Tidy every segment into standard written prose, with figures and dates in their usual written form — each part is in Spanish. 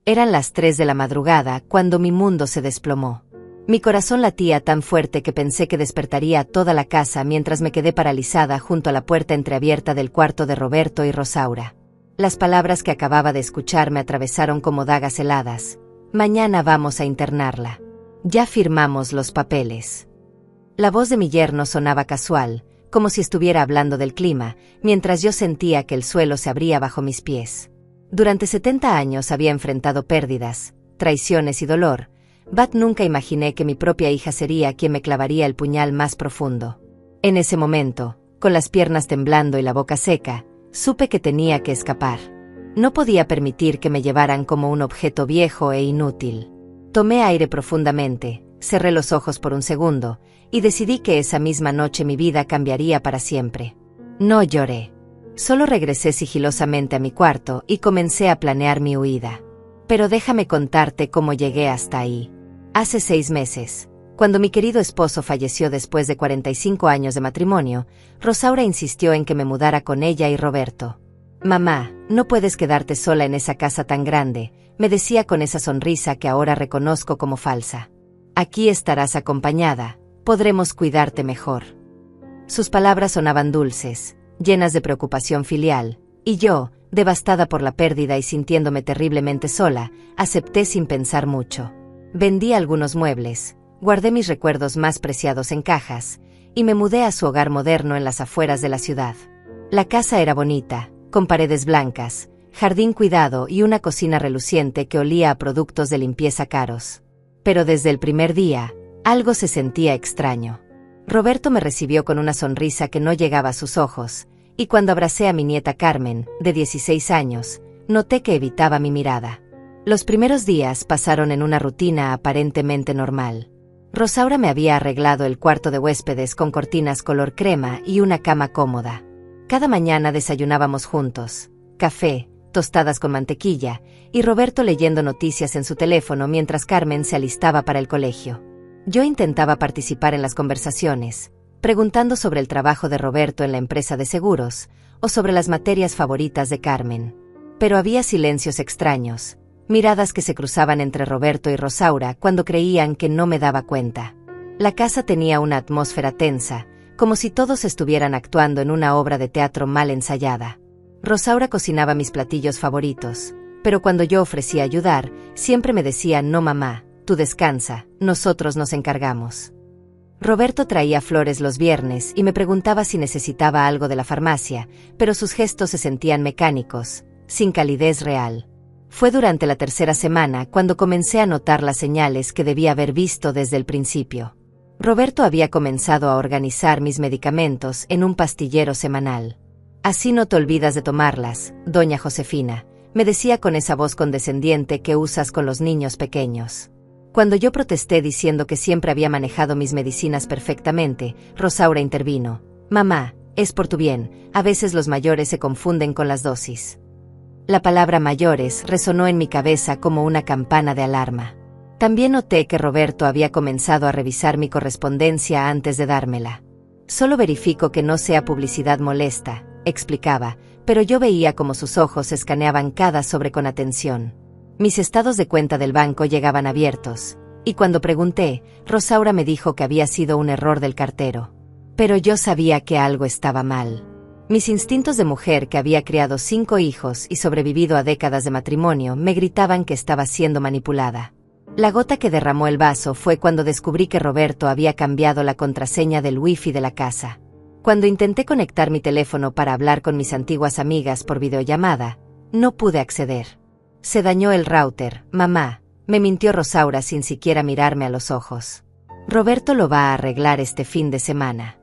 Eran las 3 de la madrugada cuando mi mundo se desplomó. Mi corazón latía tan fuerte que pensé que despertaría a toda la casa mientras me quedé paralizada junto a la puerta entreabierta del cuarto de Roberto y Rosaura. Las palabras que acababa de escuchar me atravesaron como dagas heladas. Mañana vamos a internarla. Ya firmamos los papeles. La voz de mi yerno sonaba casual, como si estuviera hablando del clima, mientras yo sentía que el suelo se abría bajo mis pies. Durante 70 años había enfrentado pérdidas, traiciones y dolor. Nunca imaginé que mi propia hija sería quien me clavaría el puñal más profundo. En ese momento, con las piernas temblando y la boca seca, supe que tenía que escapar. No podía permitir que me llevaran como un objeto viejo e inútil. Tomé aire profundamente, cerré los ojos por un segundo, y decidí que esa misma noche mi vida cambiaría para siempre. No lloré. Solo regresé sigilosamente a mi cuarto y comencé a planear mi huida. Pero déjame contarte cómo llegué hasta ahí. Hace 6 meses, cuando mi querido esposo falleció después de 45 años de matrimonio, Rosaura insistió en que me mudara con ella y Roberto. «Mamá, no puedes quedarte sola en esa casa tan grande», me decía con esa sonrisa que ahora reconozco como falsa. «Aquí estarás acompañada, podremos cuidarte mejor». Sus palabras sonaban dulces, llenas de preocupación filial, y yo, devastada por la pérdida y sintiéndome terriblemente sola, acepté sin pensar mucho. Vendí algunos muebles, guardé mis recuerdos más preciados en cajas, y me mudé a su hogar moderno en las afueras de la ciudad. La casa era bonita, con paredes blancas, jardín cuidado y una cocina reluciente que olía a productos de limpieza caros. Pero desde el primer día, algo se sentía extraño. Roberto me recibió con una sonrisa que no llegaba a sus ojos, y cuando abracé a mi nieta Carmen, de 16 años, noté que evitaba mi mirada. Los primeros días pasaron en una rutina aparentemente normal. Rosaura me había arreglado el cuarto de huéspedes con cortinas color crema y una cama cómoda. Cada mañana desayunábamos juntos, café, tostadas con mantequilla, y Roberto leyendo noticias en su teléfono mientras Carmen se alistaba para el colegio. Yo intentaba participar en las conversaciones, preguntando sobre el trabajo de Roberto en la empresa de seguros, o sobre las materias favoritas de Carmen. Pero había silencios extraños, miradas que se cruzaban entre Roberto y Rosaura cuando creían que no me daba cuenta. La casa tenía una atmósfera tensa, como si todos estuvieran actuando en una obra de teatro mal ensayada. Rosaura cocinaba mis platillos favoritos, pero cuando yo ofrecía ayudar, siempre me decía: «No, mamá, tú descansa, nosotros nos encargamos». Roberto traía flores los viernes y me preguntaba si necesitaba algo de la farmacia, pero sus gestos se sentían mecánicos, sin calidez real. Fue durante la 3ª semana cuando comencé a notar las señales que debía haber visto desde el principio. Roberto había comenzado a organizar mis medicamentos en un pastillero semanal. «Así no te olvidas de tomarlas, doña Josefina», me decía con esa voz condescendiente que usas con los niños pequeños. Cuando yo protesté diciendo que siempre había manejado mis medicinas perfectamente, Rosaura intervino: «Mamá, es por tu bien, a veces los mayores se confunden con las dosis». La palabra mayores resonó en mi cabeza como una campana de alarma. También noté que Roberto había comenzado a revisar mi correspondencia antes de dármela. «Solo verifico que no sea publicidad molesta», explicaba, pero yo veía como sus ojos escaneaban cada sobre con atención. Mis estados de cuenta del banco llegaban abiertos, y cuando pregunté, Rosaura me dijo que había sido un error del cartero. Pero yo sabía que algo estaba mal. Mis instintos de mujer que había criado 5 hijos y sobrevivido a décadas de matrimonio me gritaban que estaba siendo manipulada. La gota que derramó el vaso fue cuando descubrí que Roberto había cambiado la contraseña del wifi de la casa. Cuando intenté conectar mi teléfono para hablar con mis antiguas amigas por videollamada, no pude acceder. «Se dañó el router, mamá», me mintió Rosaura sin siquiera mirarme a los ojos. «Roberto lo va a arreglar este fin de semana».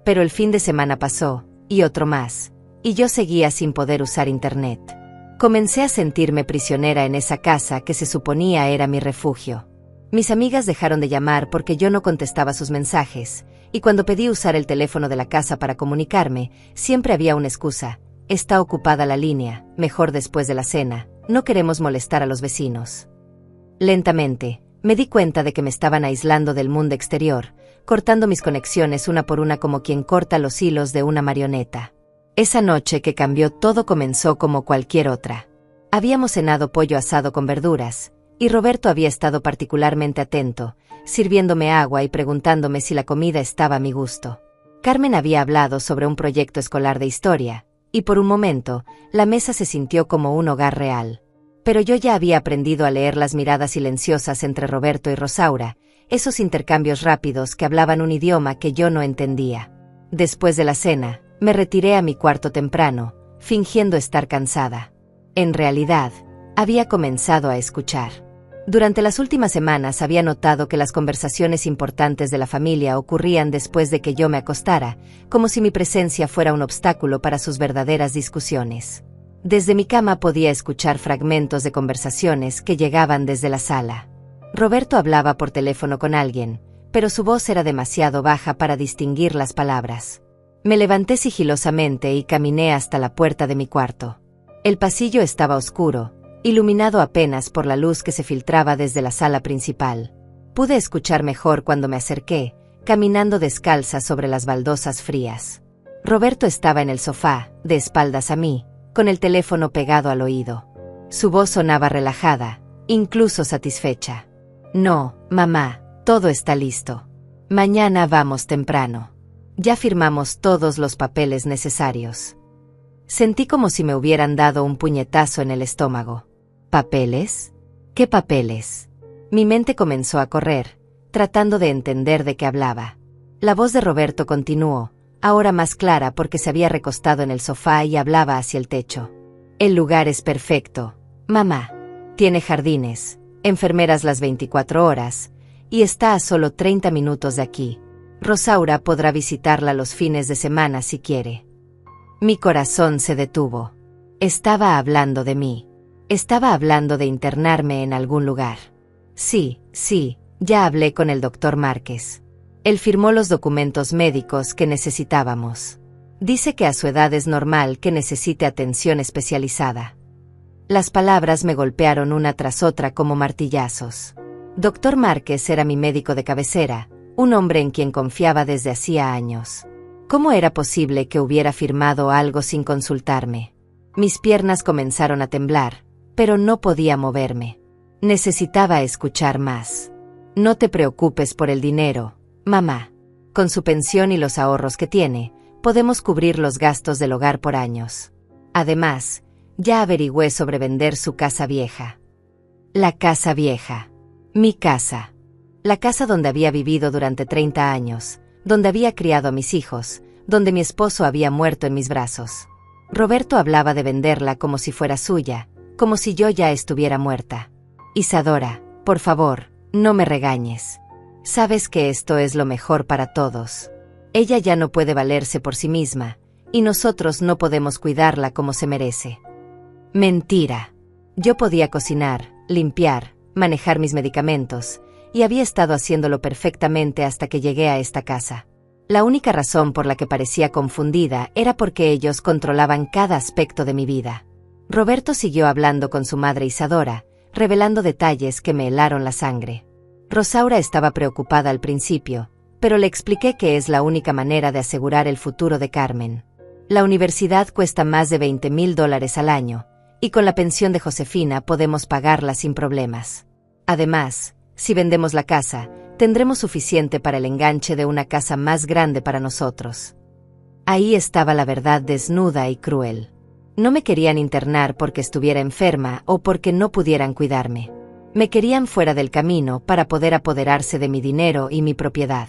Pero el fin de semana pasó, y otro más, y yo seguía sin poder usar internet. Comencé a sentirme prisionera en esa casa que se suponía era mi refugio. Mis amigas dejaron de llamar porque yo no contestaba sus mensajes, y cuando pedí usar el teléfono de la casa para comunicarme, siempre había una excusa: «Está ocupada la línea, mejor después de la cena, no queremos molestar a los vecinos». Lentamente, me di cuenta de que me estaban aislando del mundo exterior, cortando mis conexiones una por una como quien corta los hilos de una marioneta. Esa noche que cambió todo comenzó como cualquier otra. Habíamos cenado pollo asado con verduras, y Roberto había estado particularmente atento, sirviéndome agua y preguntándome si la comida estaba a mi gusto. Carmen había hablado sobre un proyecto escolar de historia, y por un momento, la mesa se sintió como un hogar real. Pero yo ya había aprendido a leer las miradas silenciosas entre Roberto y Rosaura, esos intercambios rápidos que hablaban un idioma que yo no entendía. Después de la cena, me retiré a mi cuarto temprano, fingiendo estar cansada. En realidad, había comenzado a escuchar. Durante las últimas semanas había notado que las conversaciones importantes de la familia ocurrían después de que yo me acostara, como si mi presencia fuera un obstáculo para sus verdaderas discusiones. Desde mi cama podía escuchar fragmentos de conversaciones que llegaban desde la sala. Roberto hablaba por teléfono con alguien, pero su voz era demasiado baja para distinguir las palabras. Me levanté sigilosamente y caminé hasta la puerta de mi cuarto. El pasillo estaba oscuro, iluminado apenas por la luz que se filtraba desde la sala principal. Pude escuchar mejor cuando me acerqué, caminando descalza sobre las baldosas frías. Roberto estaba en el sofá, de espaldas a mí, con el teléfono pegado al oído. Su voz sonaba relajada, incluso satisfecha. No, mamá, todo está listo. Mañana vamos temprano. Ya firmamos todos los papeles necesarios. Sentí como si me hubieran dado un puñetazo en el estómago. ¿Papeles? ¿Qué papeles? Mi mente comenzó a correr, tratando de entender de qué hablaba. La voz de Roberto continuó, ahora más clara porque se había recostado en el sofá y hablaba hacia el techo. El lugar es perfecto, mamá. Tiene jardines, enfermeras las 24 horas, y está a solo 30 minutos de aquí. Rosaura podrá visitarla los fines de semana si quiere. Mi corazón se detuvo. Estaba hablando de mí. Estaba hablando de internarme en algún lugar. Sí, ya hablé con el doctor Márquez. Él firmó los documentos médicos que necesitábamos. Dice que a su edad es normal que necesite atención especializada. Las palabras me golpearon una tras otra como martillazos. Doctor Márquez era mi médico de cabecera, un hombre en quien confiaba desde hacía años. ¿Cómo era posible que hubiera firmado algo sin consultarme? Mis piernas comenzaron a temblar, pero no podía moverme. Necesitaba escuchar más. No te preocupes por el dinero, mamá. Con su pensión y los ahorros que tiene, podemos cubrir los gastos del hogar por años. Además, ya averigüé sobre vender su casa vieja. La casa vieja. Mi casa. La casa donde había vivido durante 30 años, donde había criado a mis hijos, donde mi esposo había muerto en mis brazos. Roberto hablaba de venderla como si fuera suya, como si yo ya estuviera muerta. Isadora, por favor, no me regañes. Sabes que esto es lo mejor para todos. Ella ya no puede valerse por sí misma, y nosotros no podemos cuidarla como se merece. Mentira. Yo podía cocinar, limpiar, manejar mis medicamentos, y había estado haciéndolo perfectamente hasta que llegué a esta casa. La única razón por la que parecía confundida era porque ellos controlaban cada aspecto de mi vida. Roberto siguió hablando con su madre Isadora, revelando detalles que me helaron la sangre. Rosaura estaba preocupada al principio, pero le expliqué que es la única manera de asegurar el futuro de Carmen. La universidad cuesta más de $20,000 al año, y con la pensión de Josefina podemos pagarla sin problemas. Además, si vendemos la casa, tendremos suficiente para el enganche de una casa más grande para nosotros. Ahí estaba la verdad desnuda y cruel. No me querían internar porque estuviera enferma o porque no pudieran cuidarme. Me querían fuera del camino para poder apoderarse de mi dinero y mi propiedad.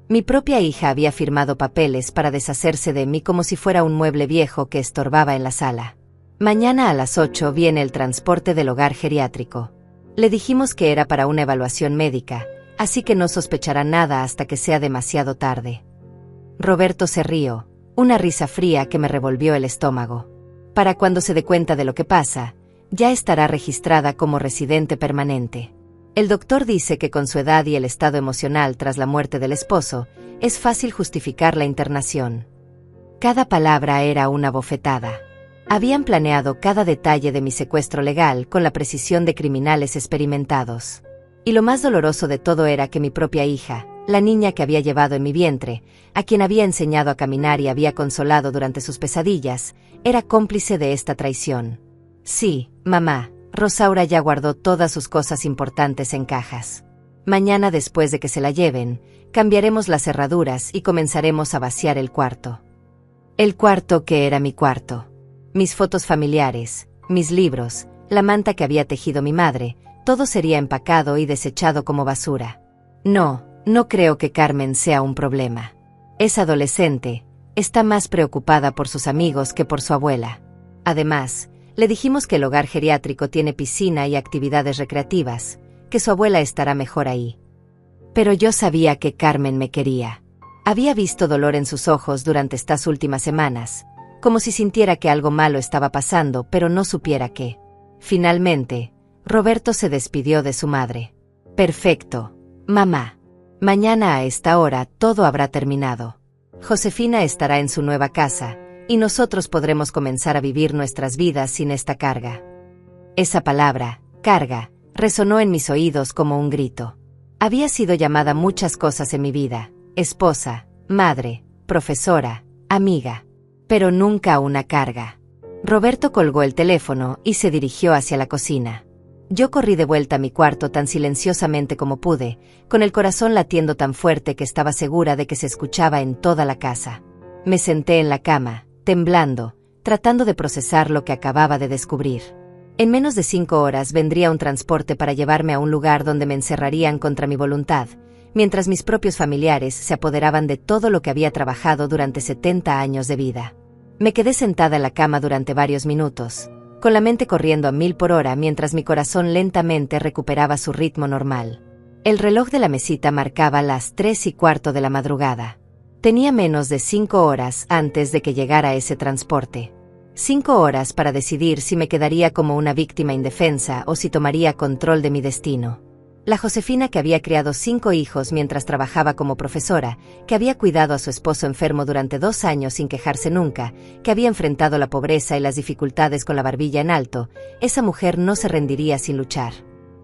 Mi propia hija había firmado papeles para deshacerse de mí como si fuera un mueble viejo que estorbaba en la sala. Mañana a las 8 viene el transporte del hogar geriátrico. Le dijimos que era para una evaluación médica, así que no sospechará nada hasta que sea demasiado tarde. Roberto se rió, una risa fría que me revolvió el estómago. Para cuando se dé cuenta de lo que pasa, ya estará registrada como residente permanente. El doctor dice que con su edad y el estado emocional tras la muerte del esposo, es fácil justificar la internación. Cada palabra era una bofetada. Habían planeado cada detalle de mi secuestro legal con la precisión de criminales experimentados. Y lo más doloroso de todo era que mi propia hija, la niña que había llevado en mi vientre, a quien había enseñado a caminar y había consolado durante sus pesadillas, era cómplice de esta traición. Sí, mamá, Rosaura ya guardó todas sus cosas importantes en cajas. Mañana, después de que se la lleven, cambiaremos las cerraduras y comenzaremos a vaciar el cuarto. El cuarto que era mi cuarto. Mis fotos familiares, mis libros, la manta que había tejido mi madre, todo sería empacado y desechado como basura. No creo que Carmen sea un problema. Es adolescente, está más preocupada por sus amigos que por su abuela. Además, le dijimos que el hogar geriátrico tiene piscina y actividades recreativas, que su abuela estará mejor ahí. Pero yo sabía que Carmen me quería. Había visto dolor en sus ojos durante estas últimas semanas, como si sintiera que algo malo estaba pasando, pero no supiera qué. Finalmente, Roberto se despidió de su madre. Perfecto, mamá. Mañana a esta hora todo habrá terminado. Josefina estará en su nueva casa, y nosotros podremos comenzar a vivir nuestras vidas sin esta carga. Esa palabra, carga, resonó en mis oídos como un grito. Había sido llamada muchas cosas en mi vida: esposa, madre, profesora, amiga. Pero nunca una carga. Roberto colgó el teléfono y se dirigió hacia la cocina. Yo corrí de vuelta a mi cuarto tan silenciosamente como pude, con el corazón latiendo tan fuerte que estaba segura de que se escuchaba en toda la casa. Me senté en la cama, temblando, tratando de procesar lo que acababa de descubrir. En menos de 5 horas vendría un transporte para llevarme a un lugar donde me encerrarían contra mi voluntad, mientras mis propios familiares se apoderaban de todo lo que había trabajado durante 70 años de vida. Me quedé sentada en la cama durante varios minutos, con la mente corriendo a 1000 por hora mientras mi corazón lentamente recuperaba su ritmo normal. El reloj de la mesita marcaba las 3:15 de la madrugada. Tenía menos de 5 horas antes de que llegara ese transporte. 5 horas para decidir si me quedaría como una víctima indefensa o si tomaría control de mi destino. La Josefina que había criado 5 hijos mientras trabajaba como profesora, que había cuidado a su esposo enfermo durante 2 años sin quejarse nunca, que había enfrentado la pobreza y las dificultades con la barbilla en alto, esa mujer no se rendiría sin luchar.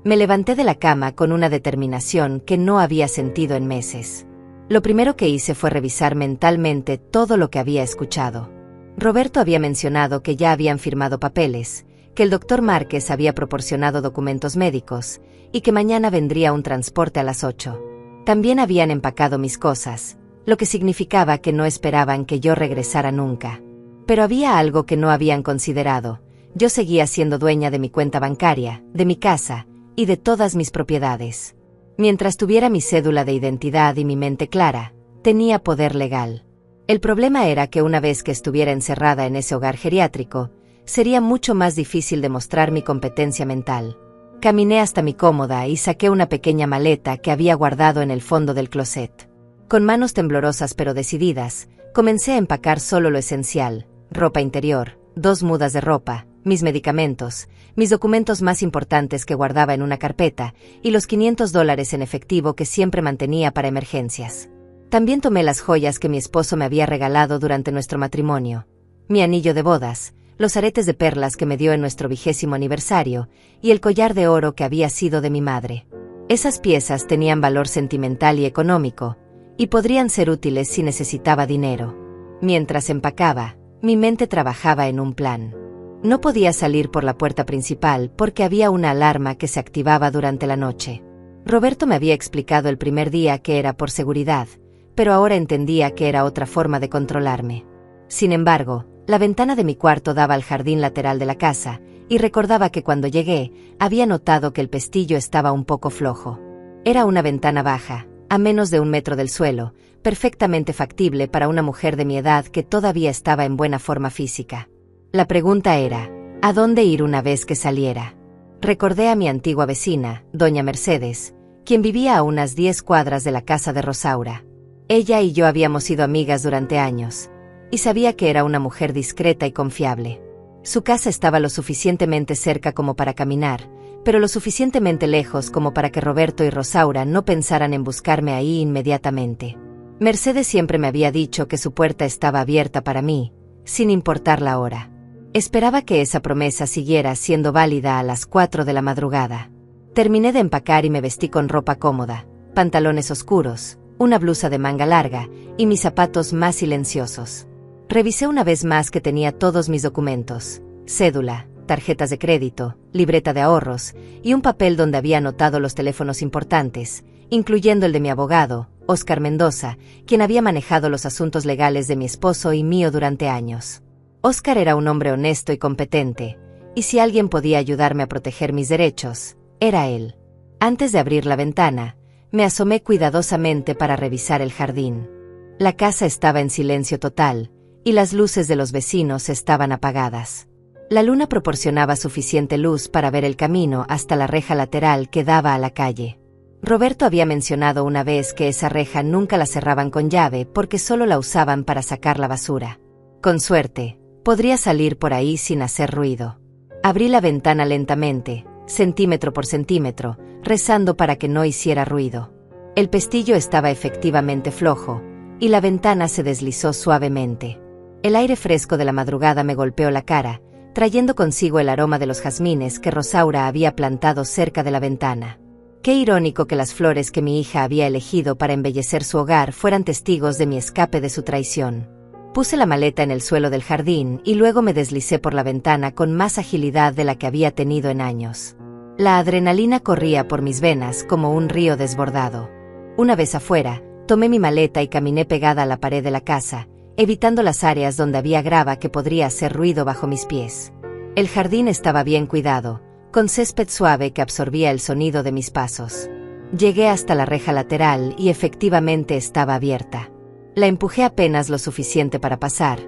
Me levanté de la cama con una determinación que no había sentido en meses. Lo primero que hice fue revisar mentalmente todo lo que había escuchado. Roberto había mencionado que ya habían firmado papeles, que el doctor Márquez había proporcionado documentos médicos, y que mañana vendría un transporte a las 8. También habían empacado mis cosas, lo que significaba que no esperaban que yo regresara nunca. Pero había algo que no habían considerado: yo seguía siendo dueña de mi cuenta bancaria, de mi casa, y de todas mis propiedades. Mientras tuviera mi cédula de identidad y mi mente clara, tenía poder legal. El problema era que una vez que estuviera encerrada en ese hogar geriátrico, sería mucho más difícil demostrar mi competencia mental. Caminé hasta mi cómoda y saqué una pequeña maleta que había guardado en el fondo del closet. Con manos temblorosas pero decididas, comencé a empacar solo lo esencial: ropa interior, 2 mudas de ropa, mis medicamentos, mis documentos más importantes que guardaba en una carpeta, y los $500 en efectivo que siempre mantenía para emergencias. También tomé las joyas que mi esposo me había regalado durante nuestro matrimonio: mi anillo de bodas, los aretes de perlas que me dio en nuestro 20º aniversario, y el collar de oro que había sido de mi madre. Esas piezas tenían valor sentimental y económico, y podrían ser útiles si necesitaba dinero. Mientras empacaba, mi mente trabajaba en un plan. No podía salir por la puerta principal porque había una alarma que se activaba durante la noche. Roberto me había explicado el primer día que era por seguridad, pero ahora entendía que era otra forma de controlarme. Sin embargo, la ventana de mi cuarto daba al jardín lateral de la casa, y recordaba que cuando llegué, había notado que el pestillo estaba un poco flojo. Era una ventana baja, a menos de 1 metro del suelo, perfectamente factible para una mujer de mi edad que todavía estaba en buena forma física. La pregunta era: ¿a dónde ir una vez que saliera? Recordé a mi antigua vecina, doña Mercedes, quien vivía a unas 10 cuadras de la casa de Rosaura. Ella y yo habíamos sido amigas durante años, y sabía que era una mujer discreta y confiable. Su casa estaba lo suficientemente cerca como para caminar, pero lo suficientemente lejos como para que Roberto y Rosaura no pensaran en buscarme ahí inmediatamente. Mercedes siempre me había dicho que su puerta estaba abierta para mí, sin importar la hora. Esperaba que esa promesa siguiera siendo válida a las 4 de la madrugada. Terminé de empacar y me vestí con ropa cómoda, pantalones oscuros, una blusa de manga larga y mis zapatos más silenciosos. Revisé una vez más que tenía todos mis documentos: cédula, tarjetas de crédito, libreta de ahorros y un papel donde había anotado los teléfonos importantes, incluyendo el de mi abogado, Óscar Mendoza, quien había manejado los asuntos legales de mi esposo y mío durante años. Óscar era un hombre honesto y competente, y si alguien podía ayudarme a proteger mis derechos, era él. Antes de abrir la ventana, me asomé cuidadosamente para revisar el jardín. La casa estaba en silencio total, y las luces de los vecinos estaban apagadas. La luna proporcionaba suficiente luz para ver el camino hasta la reja lateral que daba a la calle. Roberto había mencionado una vez que esa reja nunca la cerraban con llave porque solo la usaban para sacar la basura. Con suerte, podría salir por ahí sin hacer ruido. Abrí la ventana lentamente, centímetro por centímetro, rezando para que no hiciera ruido. El pestillo estaba efectivamente flojo, y la ventana se deslizó suavemente. El aire fresco de la madrugada me golpeó la cara, trayendo consigo el aroma de los jazmines que Rosaura había plantado cerca de la ventana. Qué irónico que las flores que mi hija había elegido para embellecer su hogar fueran testigos de mi escape de su traición. Puse la maleta en el suelo del jardín y luego me deslicé por la ventana con más agilidad de la que había tenido en años. La adrenalina corría por mis venas como un río desbordado. Una vez afuera, tomé mi maleta y caminé pegada a la pared de la casa, evitando las áreas donde había grava que podría hacer ruido bajo mis pies. El jardín estaba bien cuidado, con césped suave que absorbía el sonido de mis pasos. Llegué hasta la reja lateral y efectivamente estaba abierta. La empujé apenas lo suficiente para pasar,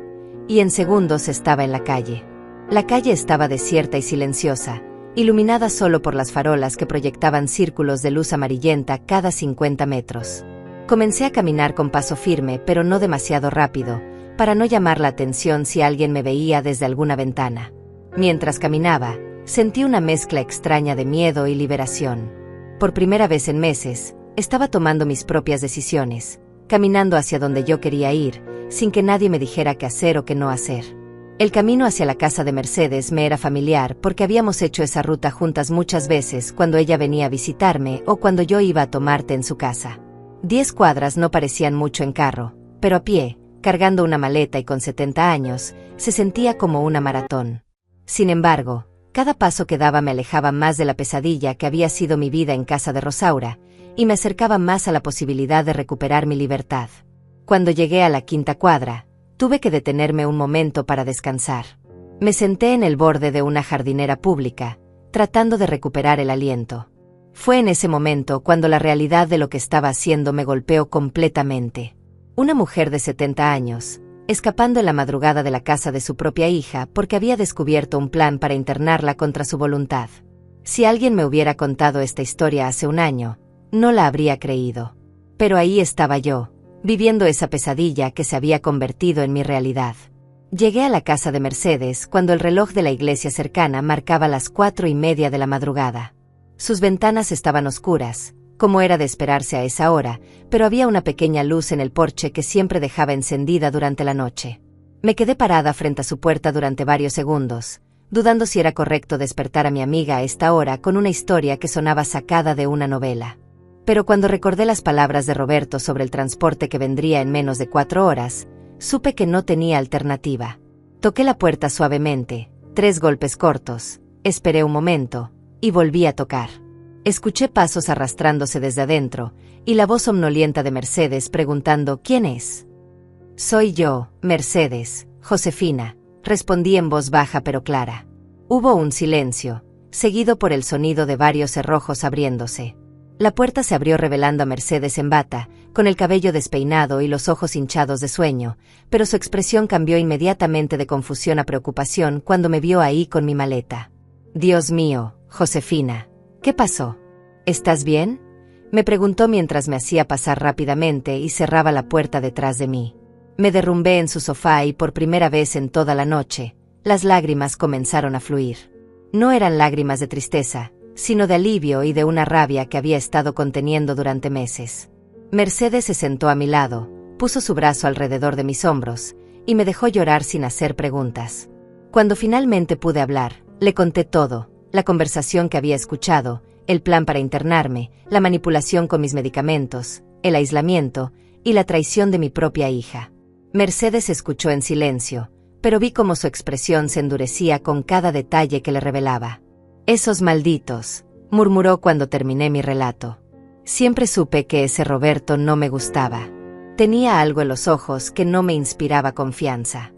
y en segundos estaba en la calle. La calle estaba desierta y silenciosa, iluminada solo por las farolas que proyectaban círculos de luz amarillenta cada 50 metros. Comencé a caminar con paso firme pero no demasiado rápido, para no llamar la atención si alguien me veía desde alguna ventana. Mientras caminaba, sentí una mezcla extraña de miedo y liberación. Por primera vez en meses, estaba tomando mis propias decisiones, caminando hacia donde yo quería ir, sin que nadie me dijera qué hacer o qué no hacer. El camino hacia la casa de Mercedes me era familiar porque habíamos hecho esa ruta juntas muchas veces cuando ella venía a visitarme o cuando yo iba a tomar té en su casa. 10 cuadras no parecían mucho en carro, pero a pie, cargando una maleta y con 70 años, se sentía como una maratón. Sin embargo, cada paso que daba me alejaba más de la pesadilla que había sido mi vida en casa de Rosaura, y me acercaba más a la posibilidad de recuperar mi libertad. Cuando llegué a la 5ª cuadra, tuve que detenerme un momento para descansar. Me senté en el borde de una jardinera pública, tratando de recuperar el aliento. Fue en ese momento cuando la realidad de lo que estaba haciendo me golpeó completamente. Una mujer de 70 años, escapando en la madrugada de la casa de su propia hija porque había descubierto un plan para internarla contra su voluntad. Si alguien me hubiera contado esta historia hace un año, no la habría creído. Pero ahí estaba yo, viviendo esa pesadilla que se había convertido en mi realidad. Llegué a la casa de Mercedes cuando el reloj de la iglesia cercana marcaba las 4:30 de la madrugada. Sus ventanas estaban oscuras, como era de esperarse a esa hora, pero había una pequeña luz en el porche que siempre dejaba encendida durante la noche. Me quedé parada frente a su puerta durante varios segundos, dudando si era correcto despertar a mi amiga a esta hora con una historia que sonaba sacada de una novela. Pero cuando recordé las palabras de Roberto sobre el transporte que vendría en menos de 4 horas, supe que no tenía alternativa. Toqué la puerta suavemente, 3 golpes cortos, esperé un momento, y volví a tocar. Escuché pasos arrastrándose desde adentro, y la voz somnolienta de Mercedes preguntando ¿quién es? Soy yo, Mercedes, Josefina, respondí en voz baja pero clara. Hubo un silencio, seguido por el sonido de varios cerrojos abriéndose. La puerta se abrió revelando a Mercedes en bata, con el cabello despeinado y los ojos hinchados de sueño, pero su expresión cambió inmediatamente de confusión a preocupación cuando me vio ahí con mi maleta. Dios mío, Josefina, ¿qué pasó? ¿Estás bien? Me preguntó mientras me hacía pasar rápidamente y cerraba la puerta detrás de mí. Me derrumbé en su sofá y por primera vez en toda la noche, las lágrimas comenzaron a fluir. No eran lágrimas de tristeza, sino de alivio y de una rabia que había estado conteniendo durante meses. Mercedes se sentó a mi lado, puso su brazo alrededor de mis hombros, y me dejó llorar sin hacer preguntas. Cuando finalmente pude hablar, le conté todo, la conversación que había escuchado, el plan para internarme, la manipulación con mis medicamentos, el aislamiento, y la traición de mi propia hija. Mercedes escuchó en silencio, pero vi cómo su expresión se endurecía con cada detalle que le revelaba. «Esos malditos», murmuró cuando terminé mi relato. Siempre supe que ese Roberto no me gustaba. Tenía algo en los ojos que no me inspiraba confianza.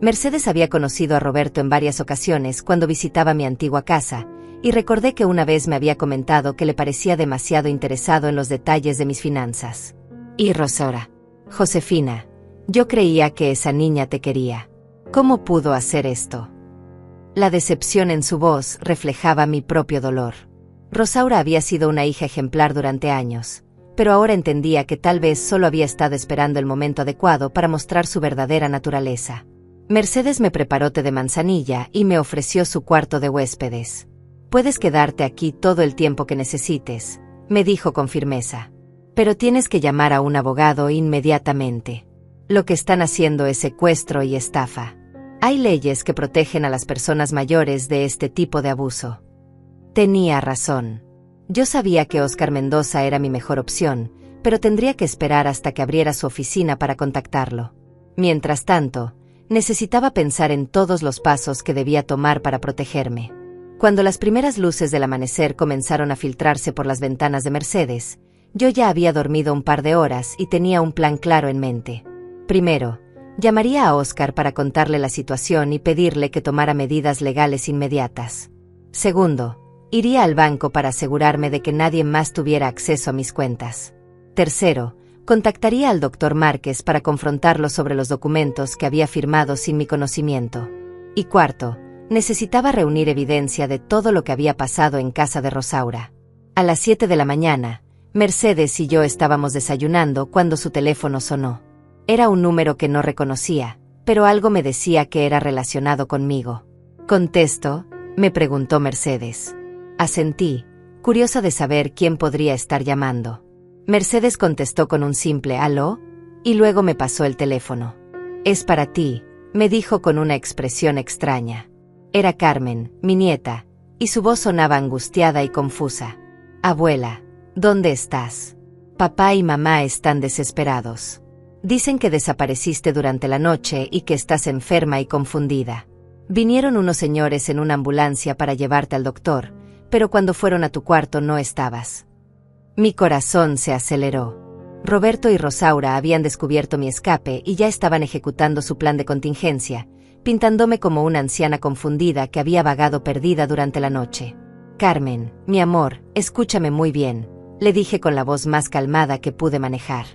Mercedes había conocido a Roberto en varias ocasiones cuando visitaba mi antigua casa, y recordé que una vez me había comentado que le parecía demasiado interesado en los detalles de mis finanzas. «Y Rosaura, Josefina, yo creía que esa niña te quería. ¿Cómo pudo hacer esto?». La decepción en su voz reflejaba mi propio dolor. Rosaura había sido una hija ejemplar durante años, pero ahora entendía que tal vez solo había estado esperando el momento adecuado para mostrar su verdadera naturaleza. Mercedes me preparó té de manzanilla y me ofreció su cuarto de huéspedes. «Puedes quedarte aquí todo el tiempo que necesites», me dijo con firmeza. «Pero tienes que llamar a un abogado inmediatamente. Lo que están haciendo es secuestro y estafa. Hay leyes que protegen a las personas mayores de este tipo de abuso». Tenía razón. Yo sabía que Óscar Mendoza era mi mejor opción, pero tendría que esperar hasta que abriera su oficina para contactarlo. Mientras tanto, necesitaba pensar en todos los pasos que debía tomar para protegerme. Cuando las primeras luces del amanecer comenzaron a filtrarse por las ventanas de Mercedes, yo ya había dormido un par de horas y tenía un plan claro en mente. Primero, llamaría a Óscar para contarle la situación y pedirle que tomara medidas legales inmediatas. Segundo, iría al banco para asegurarme de que nadie más tuviera acceso a mis cuentas. Tercero, contactaría al doctor Márquez para confrontarlo sobre los documentos que había firmado sin mi conocimiento. Y cuarto, necesitaba reunir evidencia de todo lo que había pasado en casa de Rosaura. A las 7 de la mañana, Mercedes y yo estábamos desayunando cuando su teléfono sonó. Era un número que no reconocía, pero algo me decía que era relacionado conmigo. «¿Contesto?», me preguntó Mercedes. Asentí, curiosa de saber quién podría estar llamando. Mercedes contestó con un simple «¿aló?», y luego me pasó el teléfono. «Es para ti», me dijo con una expresión extraña. Era Carmen, mi nieta, y su voz sonaba angustiada y confusa. «Abuela, ¿dónde estás? Papá y mamá están desesperados. Dicen que desapareciste durante la noche y que estás enferma y confundida. Vinieron unos señores en una ambulancia para llevarte al doctor, pero cuando fueron a tu cuarto no estabas». Mi corazón se aceleró. Roberto y Rosaura habían descubierto mi escape y ya estaban ejecutando su plan de contingencia, pintándome como una anciana confundida que había vagado perdida durante la noche. «Carmen, mi amor, escúchame muy bien», le dije con la voz más calmada que pude manejar.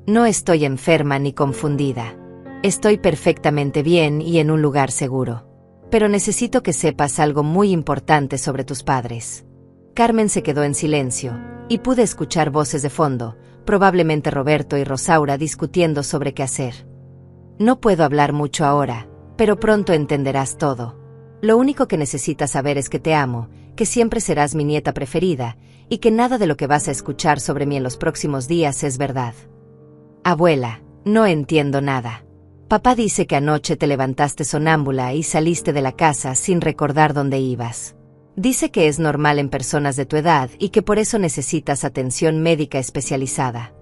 «No estoy enferma ni confundida. Estoy perfectamente bien y en un lugar seguro. Pero necesito que sepas algo muy importante sobre tus padres». Carmen se quedó en silencio, y pude escuchar voces de fondo, probablemente Roberto y Rosaura discutiendo sobre qué hacer. «No puedo hablar mucho ahora, pero pronto entenderás todo. Lo único que necesitas saber es que te amo, que siempre serás mi nieta preferida, y que nada de lo que vas a escuchar sobre mí en los próximos días es verdad». «Abuela, no entiendo nada. Papá dice que anoche te levantaste sonámbula y saliste de la casa sin recordar dónde ibas. Dice que es normal en personas de tu edad y que por eso necesitas atención médica especializada».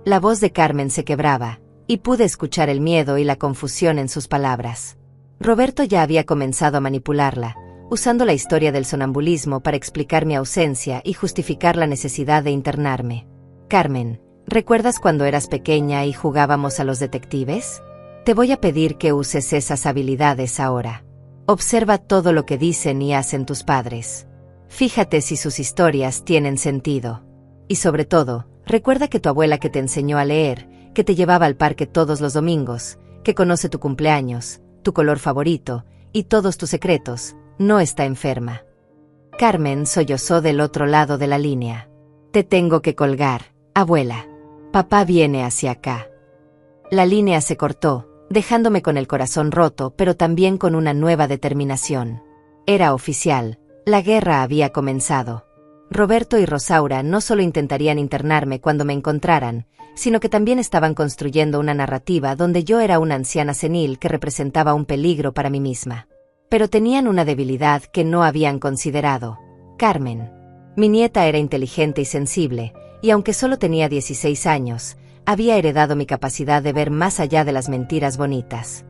La voz de Carmen se quebraba, y pude escuchar el miedo y la confusión en sus palabras. Roberto ya había comenzado a manipularla, usando la historia del sonambulismo para explicar mi ausencia y justificar la necesidad de internarme. «Carmen, ¿recuerdas cuando eras pequeña y jugábamos a los detectives? Te voy a pedir que uses esas habilidades ahora. Observa todo lo que dicen y hacen tus padres. Fíjate si sus historias tienen sentido. Y sobre todo, recuerda que tu abuela que te enseñó a leer, que te llevaba al parque todos los domingos, que conoce tu cumpleaños, tu color favorito, y todos tus secretos, no está enferma». Carmen sollozó del otro lado de la línea. «Te tengo que colgar, abuela. Papá viene hacia acá». La línea se cortó, dejándome con el corazón roto, pero también con una nueva determinación. Era oficial, la guerra había comenzado. Roberto y Rosaura no solo intentarían internarme cuando me encontraran, sino que también estaban construyendo una narrativa donde yo era una anciana senil que representaba un peligro para mí misma. Pero tenían una debilidad que no habían considerado: Carmen. Mi nieta era inteligente y sensible, y aunque solo tenía 16 años, había heredado mi capacidad de ver más allá de las mentiras bonitas.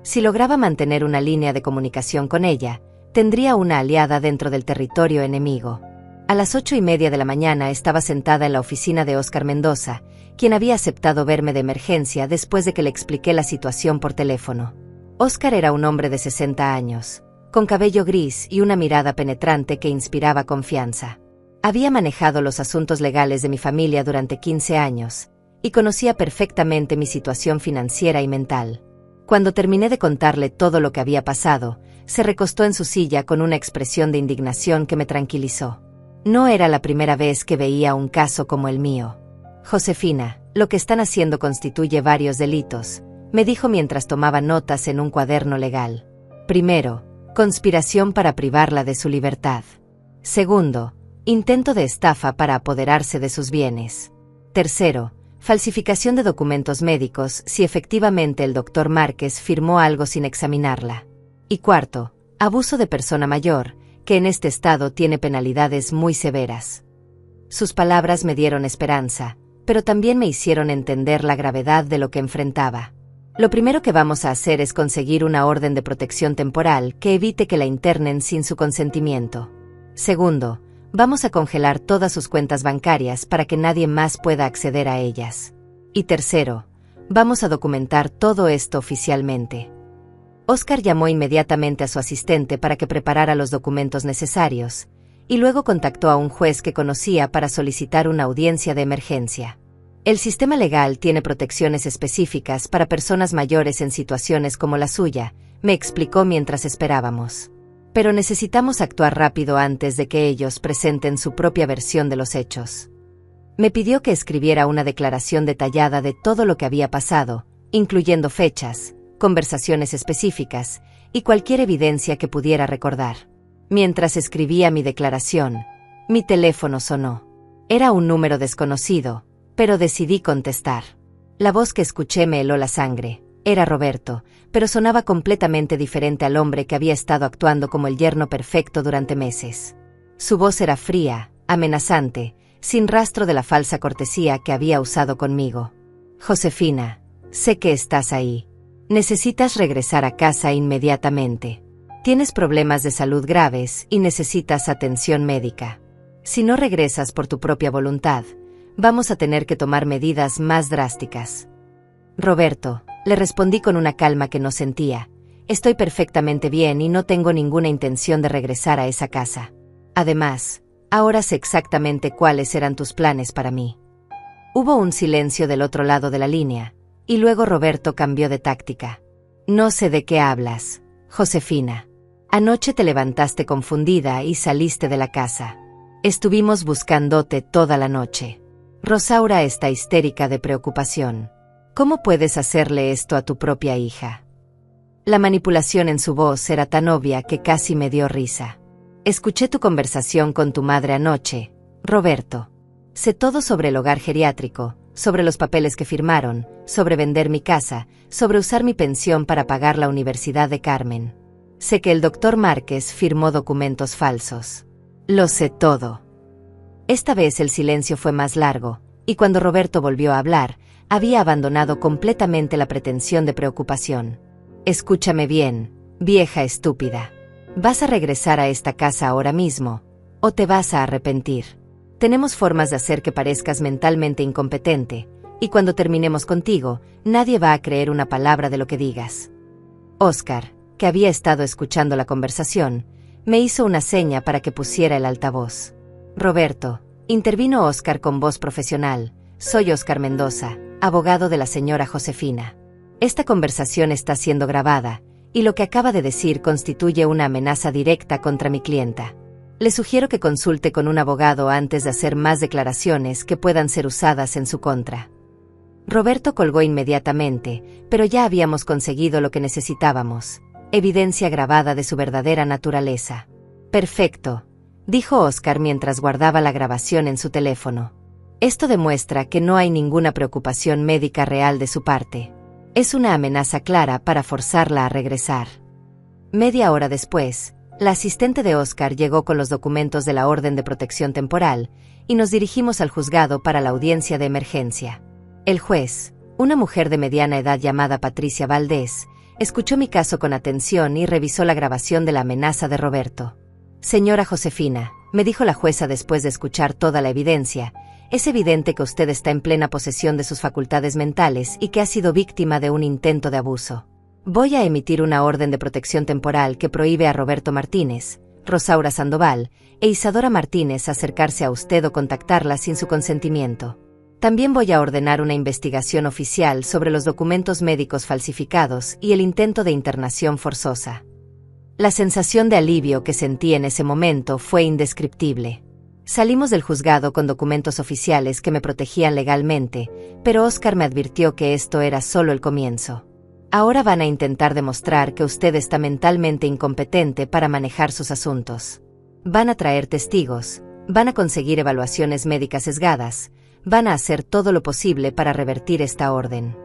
Si lograba mantener una línea de comunicación con ella, tendría una aliada dentro del territorio enemigo. A las 8:30 de la mañana estaba sentada en la oficina de Óscar Mendoza, quien había aceptado verme de emergencia después de que le expliqué la situación por teléfono. Óscar era un hombre de 60 años, con cabello gris y una mirada penetrante que inspiraba confianza. Había manejado los asuntos legales de mi familia durante 15 años, y conocía perfectamente mi situación financiera y mental. Cuando terminé de contarle todo lo que había pasado, se recostó en su silla con una expresión de indignación que me tranquilizó. No era la primera vez que veía un caso como el mío. Josefina, lo que están haciendo constituye varios delitos, me dijo mientras tomaba notas en un cuaderno legal. Primero, conspiración para privarla de su libertad. Segundo, intento de estafa para apoderarse de sus bienes. Tercero, falsificación de documentos médicos si efectivamente el doctor Márquez firmó algo sin examinarla. Y cuarto, abuso de persona mayor, que en este estado tiene penalidades muy severas. Sus palabras me dieron esperanza, pero también me hicieron entender la gravedad de lo que enfrentaba. Lo primero que vamos a hacer es conseguir una orden de protección temporal que evite que la internen sin su consentimiento. Segundo, vamos a congelar todas sus cuentas bancarias para que nadie más pueda acceder a ellas. Y tercero, vamos a documentar todo esto oficialmente. Óscar llamó inmediatamente a su asistente para que preparara los documentos necesarios, y luego contactó a un juez que conocía para solicitar una audiencia de emergencia. El sistema legal tiene protecciones específicas para personas mayores en situaciones como la suya, me explicó mientras esperábamos. Pero necesitamos actuar rápido antes de que ellos presenten su propia versión de los hechos. Me pidió que escribiera una declaración detallada de todo lo que había pasado, incluyendo fechas, conversaciones específicas y cualquier evidencia que pudiera recordar. Mientras escribía mi declaración, mi teléfono sonó. Era un número desconocido, pero decidí contestar. La voz que escuché me heló la sangre. Era Roberto, pero sonaba completamente diferente al hombre que había estado actuando como el yerno perfecto durante meses. Su voz era fría, amenazante, sin rastro de la falsa cortesía que había usado conmigo. Josefina, sé que estás ahí. Necesitas regresar a casa inmediatamente. Tienes problemas de salud graves y necesitas atención médica. Si no regresas por tu propia voluntad, vamos a tener que tomar medidas más drásticas. Roberto, le respondí con una calma que no sentía. Estoy perfectamente bien y no tengo ninguna intención de regresar a esa casa. Además, ahora sé exactamente cuáles eran tus planes para mí. Hubo un silencio del otro lado de la línea, y luego Roberto cambió de táctica. No sé de qué hablas, Josefina. Anoche te levantaste confundida y saliste de la casa. Estuvimos buscándote toda la noche. Rosaura está histérica de preocupación. ¿Cómo puedes hacerle esto a tu propia hija? La manipulación en su voz era tan obvia que casi me dio risa. Escuché tu conversación con tu madre anoche, Roberto. Sé todo sobre el hogar geriátrico, sobre los papeles que firmaron, sobre vender mi casa, sobre usar mi pensión para pagar la universidad de Carmen. Sé que el doctor Márquez firmó documentos falsos. Lo sé todo. Esta vez el silencio fue más largo, y cuando Roberto volvió a hablar, había abandonado completamente la pretensión de preocupación. Escúchame bien, vieja estúpida. ¿Vas a regresar a esta casa ahora mismo, o te vas a arrepentir? Tenemos formas de hacer que parezcas mentalmente incompetente, y cuando terminemos contigo, nadie va a creer una palabra de lo que digas. Óscar, que había estado escuchando la conversación, me hizo una seña para que pusiera el altavoz. Roberto, intervino Óscar con voz profesional, soy Óscar Mendoza, abogado de la señora Josefina. Esta conversación está siendo grabada, y lo que acaba de decir constituye una amenaza directa contra mi clienta. Le sugiero que consulte con un abogado antes de hacer más declaraciones que puedan ser usadas en su contra. Roberto colgó inmediatamente, pero ya habíamos conseguido lo que necesitábamos, evidencia grabada de su verdadera naturaleza. Perfecto, dijo Óscar mientras guardaba la grabación en su teléfono. Esto demuestra que no hay ninguna preocupación médica real de su parte. Es una amenaza clara para forzarla a regresar. Media hora después, la asistente de Óscar llegó con los documentos de la orden de protección temporal, y nos dirigimos al juzgado para la audiencia de emergencia. El juez, una mujer de mediana edad llamada Patricia Valdés, Escuchó mi caso con atención y revisó la grabación de la amenaza de Roberto. Señora Josefina, me dijo la jueza después de escuchar toda la evidencia, es evidente que usted está en plena posesión de sus facultades mentales y que ha sido víctima de un intento de abuso. Voy a emitir una orden de protección temporal que prohíbe a Roberto Martínez, Rosaura Sandoval e Isadora Martínez acercarse a usted o contactarla sin su consentimiento. También voy a ordenar una investigación oficial sobre los documentos médicos falsificados y el intento de internación forzosa. La sensación de alivio que sentí en ese momento fue indescriptible. Salimos del juzgado con documentos oficiales que me protegían legalmente, pero Óscar me advirtió que esto era solo el comienzo. Ahora van a intentar demostrar que usted está mentalmente incompetente para manejar sus asuntos. Van a traer testigos, van a conseguir evaluaciones médicas sesgadas, van a hacer todo lo posible para revertir esta orden.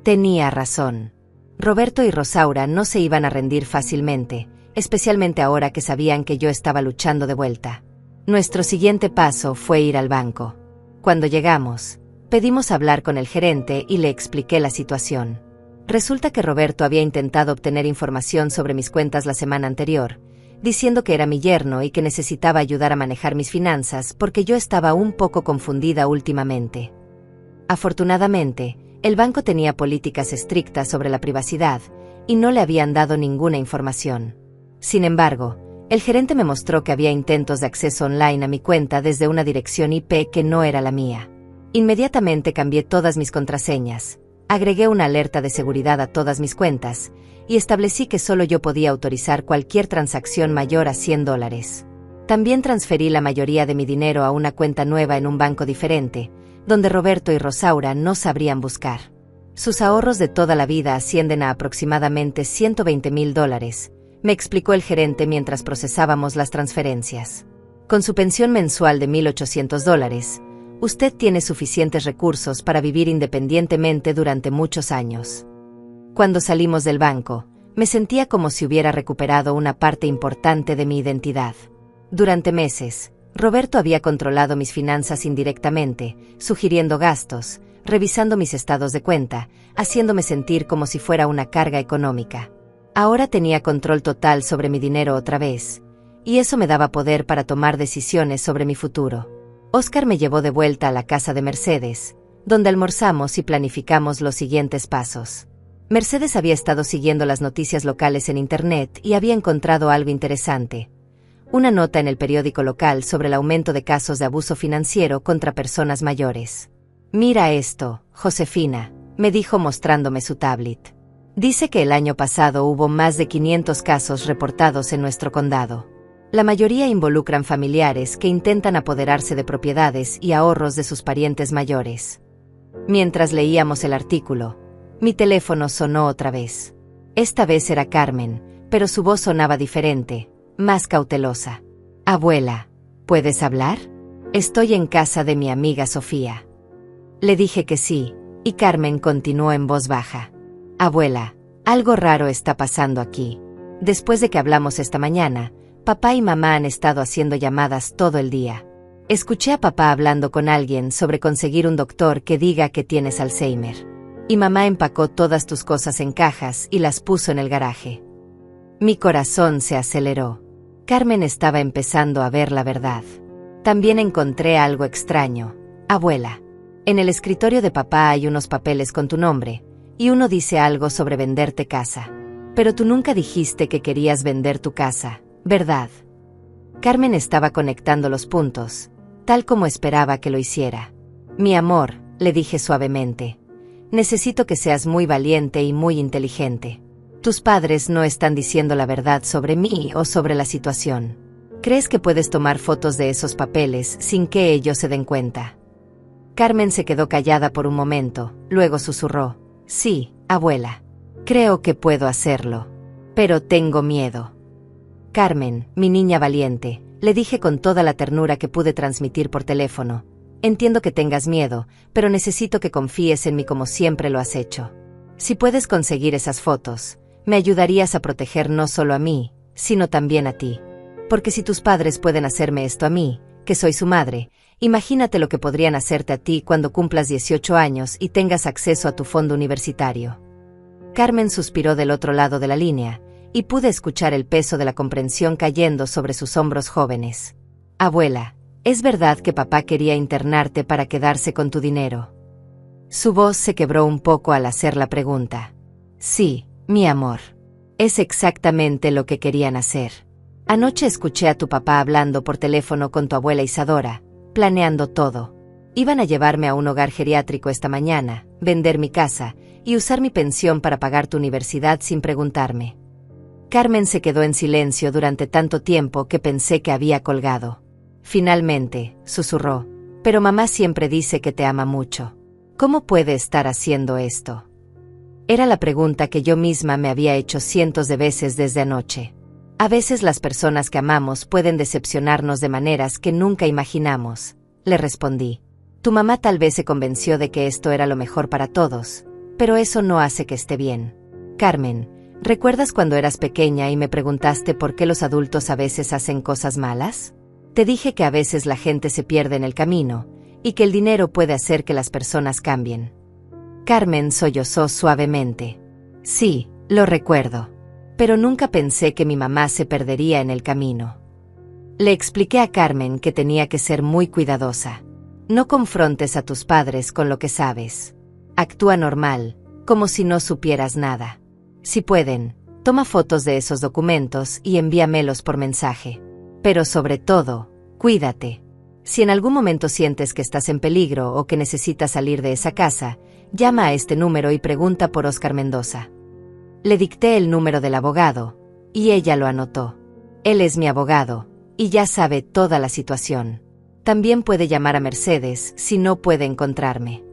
Tenía razón. Roberto y Rosaura no se iban a rendir fácilmente, especialmente ahora que sabían que yo estaba luchando de vuelta. Nuestro siguiente paso fue ir al banco. Cuando llegamos, pedimos hablar con el gerente y le expliqué la situación. Resulta que Roberto había intentado obtener información sobre mis cuentas la semana anterior, diciendo que era mi yerno y que necesitaba ayudar a manejar mis finanzas porque yo estaba un poco confundida últimamente. Afortunadamente, el banco tenía políticas estrictas sobre la privacidad y no le habían dado ninguna información. Sin embargo, el gerente me mostró que había intentos de acceso online a mi cuenta desde una dirección IP que no era la mía. Inmediatamente cambié todas mis contraseñas, agregué una alerta de seguridad a todas mis cuentas y establecí que solo yo podía autorizar cualquier transacción mayor a $100. También transferí la mayoría de mi dinero a una cuenta nueva en un banco diferente, donde Roberto y Rosaura no sabrían buscar. Sus ahorros de toda la vida ascienden a aproximadamente $120,000, me explicó el gerente mientras procesábamos las transferencias. Con su pensión mensual de $1,800, usted tiene suficientes recursos para vivir independientemente durante muchos años. Cuando salimos del banco, me sentía como si hubiera recuperado una parte importante de mi identidad. Durante meses, Roberto había controlado mis finanzas indirectamente, sugiriendo gastos, revisando mis estados de cuenta, haciéndome sentir como si fuera una carga económica. Ahora tenía control total sobre mi dinero otra vez, y eso me daba poder para tomar decisiones sobre mi futuro. Óscar me llevó de vuelta a la casa de Mercedes, donde almorzamos y planificamos los siguientes pasos. Mercedes había estado siguiendo las noticias locales en Internet y había encontrado algo interesante. Una nota en el periódico local sobre el aumento de casos de abuso financiero contra personas mayores. Mira esto, Josefina, me dijo mostrándome su tablet. Dice que el año pasado hubo más de 500 casos reportados en nuestro condado. La mayoría involucran familiares que intentan apoderarse de propiedades y ahorros de sus parientes mayores. Mientras leíamos el artículo, mi teléfono sonó otra vez. Esta vez era Carmen, pero su voz sonaba diferente, más cautelosa. Abuela, ¿puedes hablar? Estoy en casa de mi amiga Sofía. Le dije que sí, y Carmen continuó en voz baja. Abuela, algo raro está pasando aquí. Después de que hablamos esta mañana, papá y mamá han estado haciendo llamadas todo el día. Escuché a papá hablando con alguien sobre conseguir un doctor que diga que tienes Alzheimer. Y mamá empacó todas tus cosas en cajas y las puso en el garaje. Mi corazón se aceleró. Carmen estaba empezando a ver la verdad. También encontré algo extraño. Abuela, en el escritorio de papá hay unos papeles con tu nombre, y uno dice algo sobre venderte casa. Pero tú nunca dijiste que querías vender tu casa, ¿verdad? Carmen estaba conectando los puntos, tal como esperaba que lo hiciera. Mi amor, le dije suavemente, necesito que seas muy valiente y muy inteligente. Tus padres no están diciendo la verdad sobre mí o sobre la situación. ¿Crees que puedes tomar fotos de esos papeles sin que ellos se den cuenta? Carmen se quedó callada por un momento, luego susurró. Sí, abuela. Creo que puedo hacerlo. Pero tengo miedo. Carmen, mi niña valiente, le dije con toda la ternura que pude transmitir por teléfono. Entiendo que tengas miedo, pero necesito que confíes en mí como siempre lo has hecho. Si puedes conseguir esas fotos, me ayudarías a proteger no solo a mí, sino también a ti. Porque si tus padres pueden hacerme esto a mí, que soy su madre, imagínate lo que podrían hacerte a ti cuando cumplas 18 años y tengas acceso a tu fondo universitario. Carmen suspiró del otro lado de la línea, y pude escuchar el peso de la comprensión cayendo sobre sus hombros jóvenes. Abuela, ¿es verdad que papá quería internarte para quedarse con tu dinero? Su voz se quebró un poco al hacer la pregunta. Sí, mi amor. Es exactamente lo que querían hacer. Anoche escuché a tu papá hablando por teléfono con tu abuela Isadora, planeando todo. Iban a llevarme a un hogar geriátrico esta mañana, vender mi casa y usar mi pensión para pagar tu universidad sin preguntarme. Carmen se quedó en silencio durante tanto tiempo que pensé que había colgado. Finalmente, susurró, pero mamá siempre dice que te ama mucho. ¿Cómo puede estar haciendo esto? Era la pregunta que yo misma me había hecho cientos de veces desde anoche. A veces las personas que amamos pueden decepcionarnos de maneras que nunca imaginamos, le respondí. Tu mamá tal vez se convenció de que esto era lo mejor para todos, pero eso no hace que esté bien. Carmen, ¿recuerdas cuando eras pequeña y me preguntaste por qué los adultos a veces hacen cosas malas? Te dije que a veces la gente se pierde en el camino, y que el dinero puede hacer que las personas cambien. Carmen sollozó suavemente. Sí, lo recuerdo. Pero nunca pensé que mi mamá se perdería en el camino. Le expliqué a Carmen que tenía que ser muy cuidadosa. No confrontes a tus padres con lo que sabes. Actúa normal, como si no supieras nada. Si pueden, toma fotos de esos documentos y envíamelos por mensaje. Pero sobre todo, cuídate. Si en algún momento sientes que estás en peligro o que necesitas salir de esa casa, llama a este número y pregunta por Óscar Mendoza. Le dicté el número del abogado, y ella lo anotó. Él es mi abogado, y ya sabe toda la situación. También puede llamar a Mercedes si no puede encontrarme.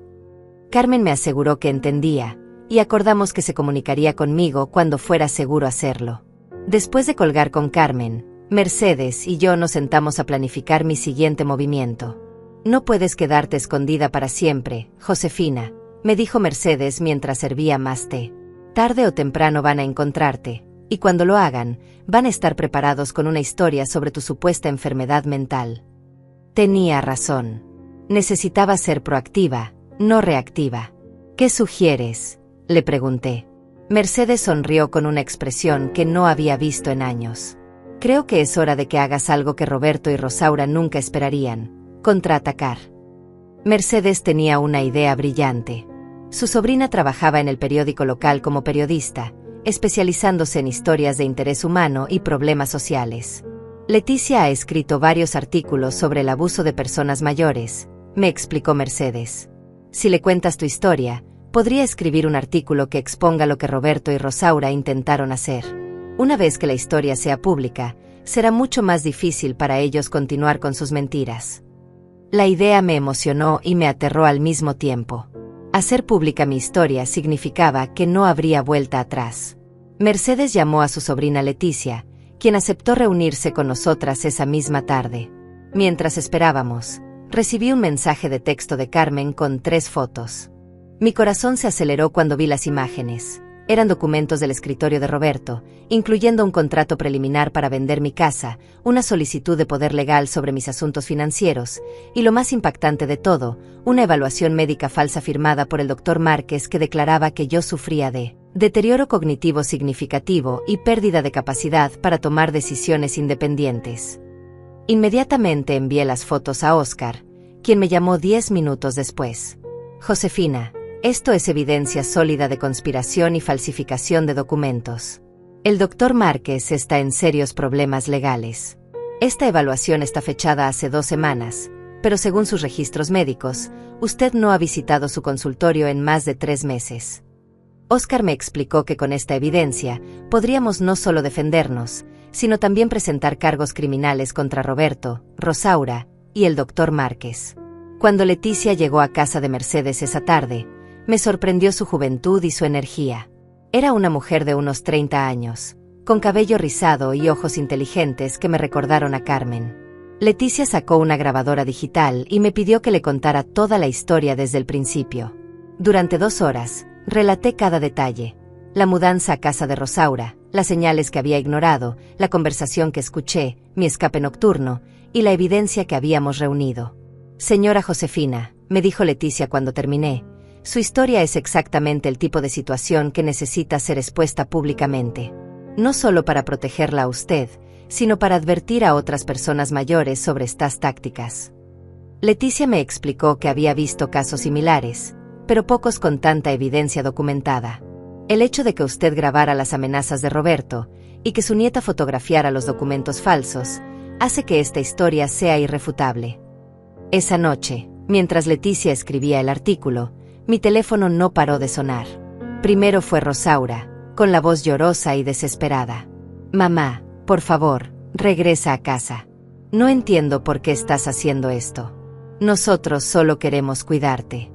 Carmen me aseguró que entendía, y acordamos que se comunicaría conmigo cuando fuera seguro hacerlo. Después de colgar con Carmen, Mercedes y yo nos sentamos a planificar mi siguiente movimiento. No puedes quedarte escondida para siempre, Josefina, me dijo Mercedes mientras servía más té. Tarde o temprano van a encontrarte, y cuando lo hagan, van a estar preparados con una historia sobre tu supuesta enfermedad mental. Tenía razón. Necesitaba ser proactiva, no reactiva. ¿Qué sugieres?, le pregunté. Mercedes sonrió con una expresión que no había visto en años. Creo que es hora de que hagas algo que Roberto y Rosaura nunca esperarían: contraatacar. Mercedes tenía una idea brillante. Su sobrina trabajaba en el periódico local como periodista, especializándose en historias de interés humano y problemas sociales. Leticia ha escrito varios artículos sobre el abuso de personas mayores, me explicó Mercedes. Si le cuentas tu historia, podría escribir un artículo que exponga lo que Roberto y Rosaura intentaron hacer. Una vez que la historia sea pública, será mucho más difícil para ellos continuar con sus mentiras. La idea me emocionó y me aterró al mismo tiempo. Hacer pública mi historia significaba que no habría vuelta atrás. Mercedes llamó a su sobrina Leticia, quien aceptó reunirse con nosotras esa misma tarde. Mientras esperábamos, recibí un mensaje de texto de Carmen con 3 fotos. Mi corazón se aceleró cuando vi las imágenes. Eran documentos del escritorio de Roberto, incluyendo un contrato preliminar para vender mi casa, una solicitud de poder legal sobre mis asuntos financieros, y lo más impactante de todo, una evaluación médica falsa firmada por el doctor Márquez que declaraba que yo sufría de deterioro cognitivo significativo y pérdida de capacidad para tomar decisiones independientes. Inmediatamente envié las fotos a Óscar, quien me llamó 10 minutos después. Josefina, esto es evidencia sólida de conspiración y falsificación de documentos. El doctor Márquez está en serios problemas legales. Esta evaluación está fechada hace 2 semanas, pero según sus registros médicos, usted no ha visitado su consultorio en más de 3 meses. Óscar me explicó que con esta evidencia podríamos no solo defendernos, sino también presentar cargos criminales contra Roberto, Rosaura y el doctor Márquez. Cuando Leticia llegó a casa de Mercedes esa tarde, me sorprendió su juventud y su energía. Era una mujer de unos 30 años, con cabello rizado y ojos inteligentes que me recordaron a Carmen. Leticia sacó una grabadora digital y me pidió que le contara toda la historia desde el principio. Durante 2 horas, relaté cada detalle: la mudanza a casa de Rosaura, las señales que había ignorado, la conversación que escuché, mi escape nocturno y la evidencia que habíamos reunido. Señora Josefina, me dijo Leticia cuando terminé, su historia es exactamente el tipo de situación que necesita ser expuesta públicamente. No solo para protegerla a usted, sino para advertir a otras personas mayores sobre estas tácticas. Leticia me explicó que había visto casos similares, pero pocos con tanta evidencia documentada. El hecho de que usted grabara las amenazas de Roberto y que su nieta fotografiara los documentos falsos hace que esta historia sea irrefutable. Esa noche, mientras Leticia escribía el artículo, mi teléfono no paró de sonar. Primero fue Rosaura, con la voz llorosa y desesperada. «Mamá, por favor, regresa a casa. No entiendo por qué estás haciendo esto. Nosotros solo queremos cuidarte».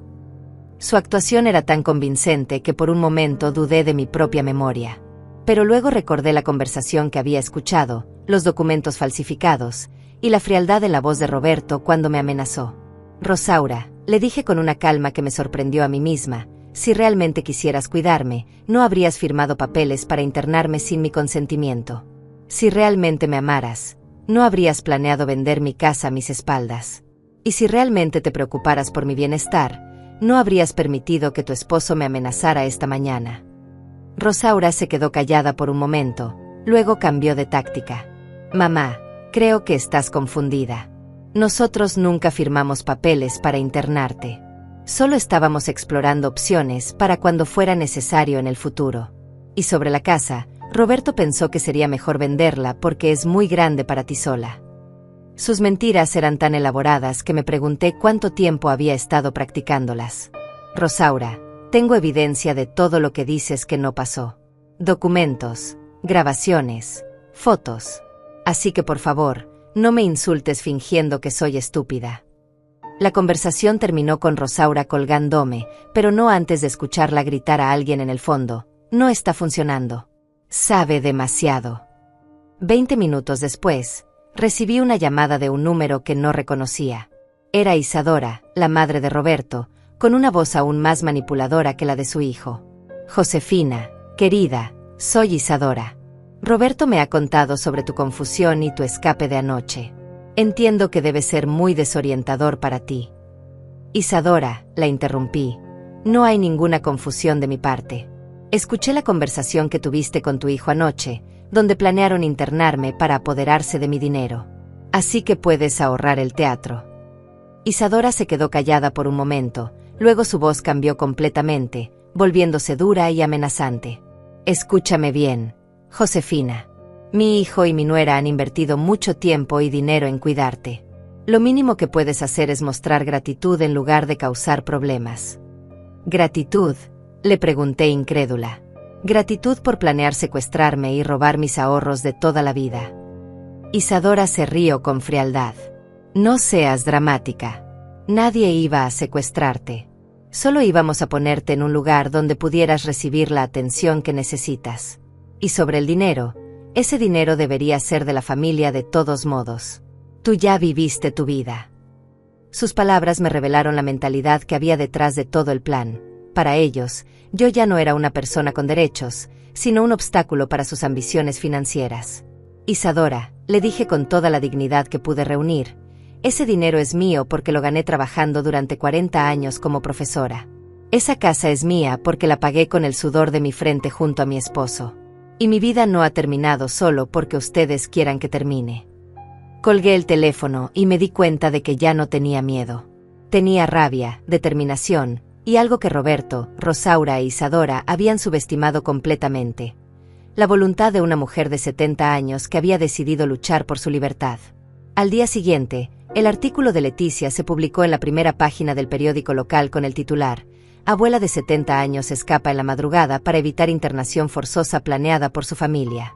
Su actuación era tan convincente que por un momento dudé de mi propia memoria. Pero luego recordé la conversación que había escuchado, los documentos falsificados, y la frialdad en la voz de Roberto cuando me amenazó. «Rosaura», le dije con una calma que me sorprendió a mí misma, «si realmente quisieras cuidarme, no habrías firmado papeles para internarme sin mi consentimiento. Si realmente me amaras, no habrías planeado vender mi casa a mis espaldas. Y si realmente te preocuparas por mi bienestar, no habrías permitido que tu esposo me amenazara esta mañana». Rosaura se quedó callada por un momento, luego cambió de táctica. «Mamá, creo que estás confundida. Nosotros nunca firmamos papeles para internarte. Solo estábamos explorando opciones para cuando fuera necesario en el futuro. Y sobre la casa, Roberto pensó que sería mejor venderla porque es muy grande para ti sola». Sus mentiras eran tan elaboradas que me pregunté cuánto tiempo había estado practicándolas. «Rosaura, tengo evidencia de todo lo que dices que no pasó. Documentos, grabaciones, fotos. Así que por favor, no me insultes fingiendo que soy estúpida». La conversación terminó con Rosaura colgándome, pero no antes de escucharla gritar a alguien en el fondo: «No está funcionando. Sabe demasiado». 20 minutos después, recibí una llamada de un número que no reconocía. Era Isadora, la madre de Roberto, con una voz aún más manipuladora que la de su hijo. «Josefina, querida, soy Isadora. Roberto me ha contado sobre tu confusión y tu escape de anoche. Entiendo que debe ser muy desorientador para ti». «Isadora», la interrumpí, «no hay ninguna confusión de mi parte. Escuché la conversación que tuviste con tu hijo anoche, donde planearon internarme para apoderarse de mi dinero. Así que puedes ahorrar el teatro». Isadora se quedó callada por un momento, luego su voz cambió completamente, volviéndose dura y amenazante. «Escúchame bien, Josefina. Mi hijo y mi nuera han invertido mucho tiempo y dinero en cuidarte. Lo mínimo que puedes hacer es mostrar gratitud en lugar de causar problemas». «¿Gratitud?», le pregunté incrédula. «¿Gratitud por planear secuestrarme y robar mis ahorros de toda la vida?». Isadora se rió con frialdad. «No seas dramática. Nadie iba a secuestrarte. Solo íbamos a ponerte en un lugar donde pudieras recibir la atención que necesitas. Y sobre el dinero, ese dinero debería ser de la familia de todos modos. Tú ya viviste tu vida». Sus palabras me revelaron la mentalidad que había detrás de todo el plan. Para ellos, yo ya no era una persona con derechos, sino un obstáculo para sus ambiciones financieras. «Isadora», le dije con toda la dignidad que pude reunir, «ese dinero es mío porque lo gané trabajando durante 40 años como profesora. Esa casa es mía porque la pagué con el sudor de mi frente junto a mi esposo. Y mi vida no ha terminado solo porque ustedes quieran que termine». Colgué el teléfono y me di cuenta de que ya no tenía miedo. Tenía rabia, determinación, y algo que Roberto, Rosaura e Isadora habían subestimado completamente: la voluntad de una mujer de 70 años que había decidido luchar por su libertad. Al día siguiente, el artículo de Leticia se publicó en la primera página del periódico local con el titular: «Abuela de 70 años escapa en la madrugada para evitar internación forzosa planeada por su familia».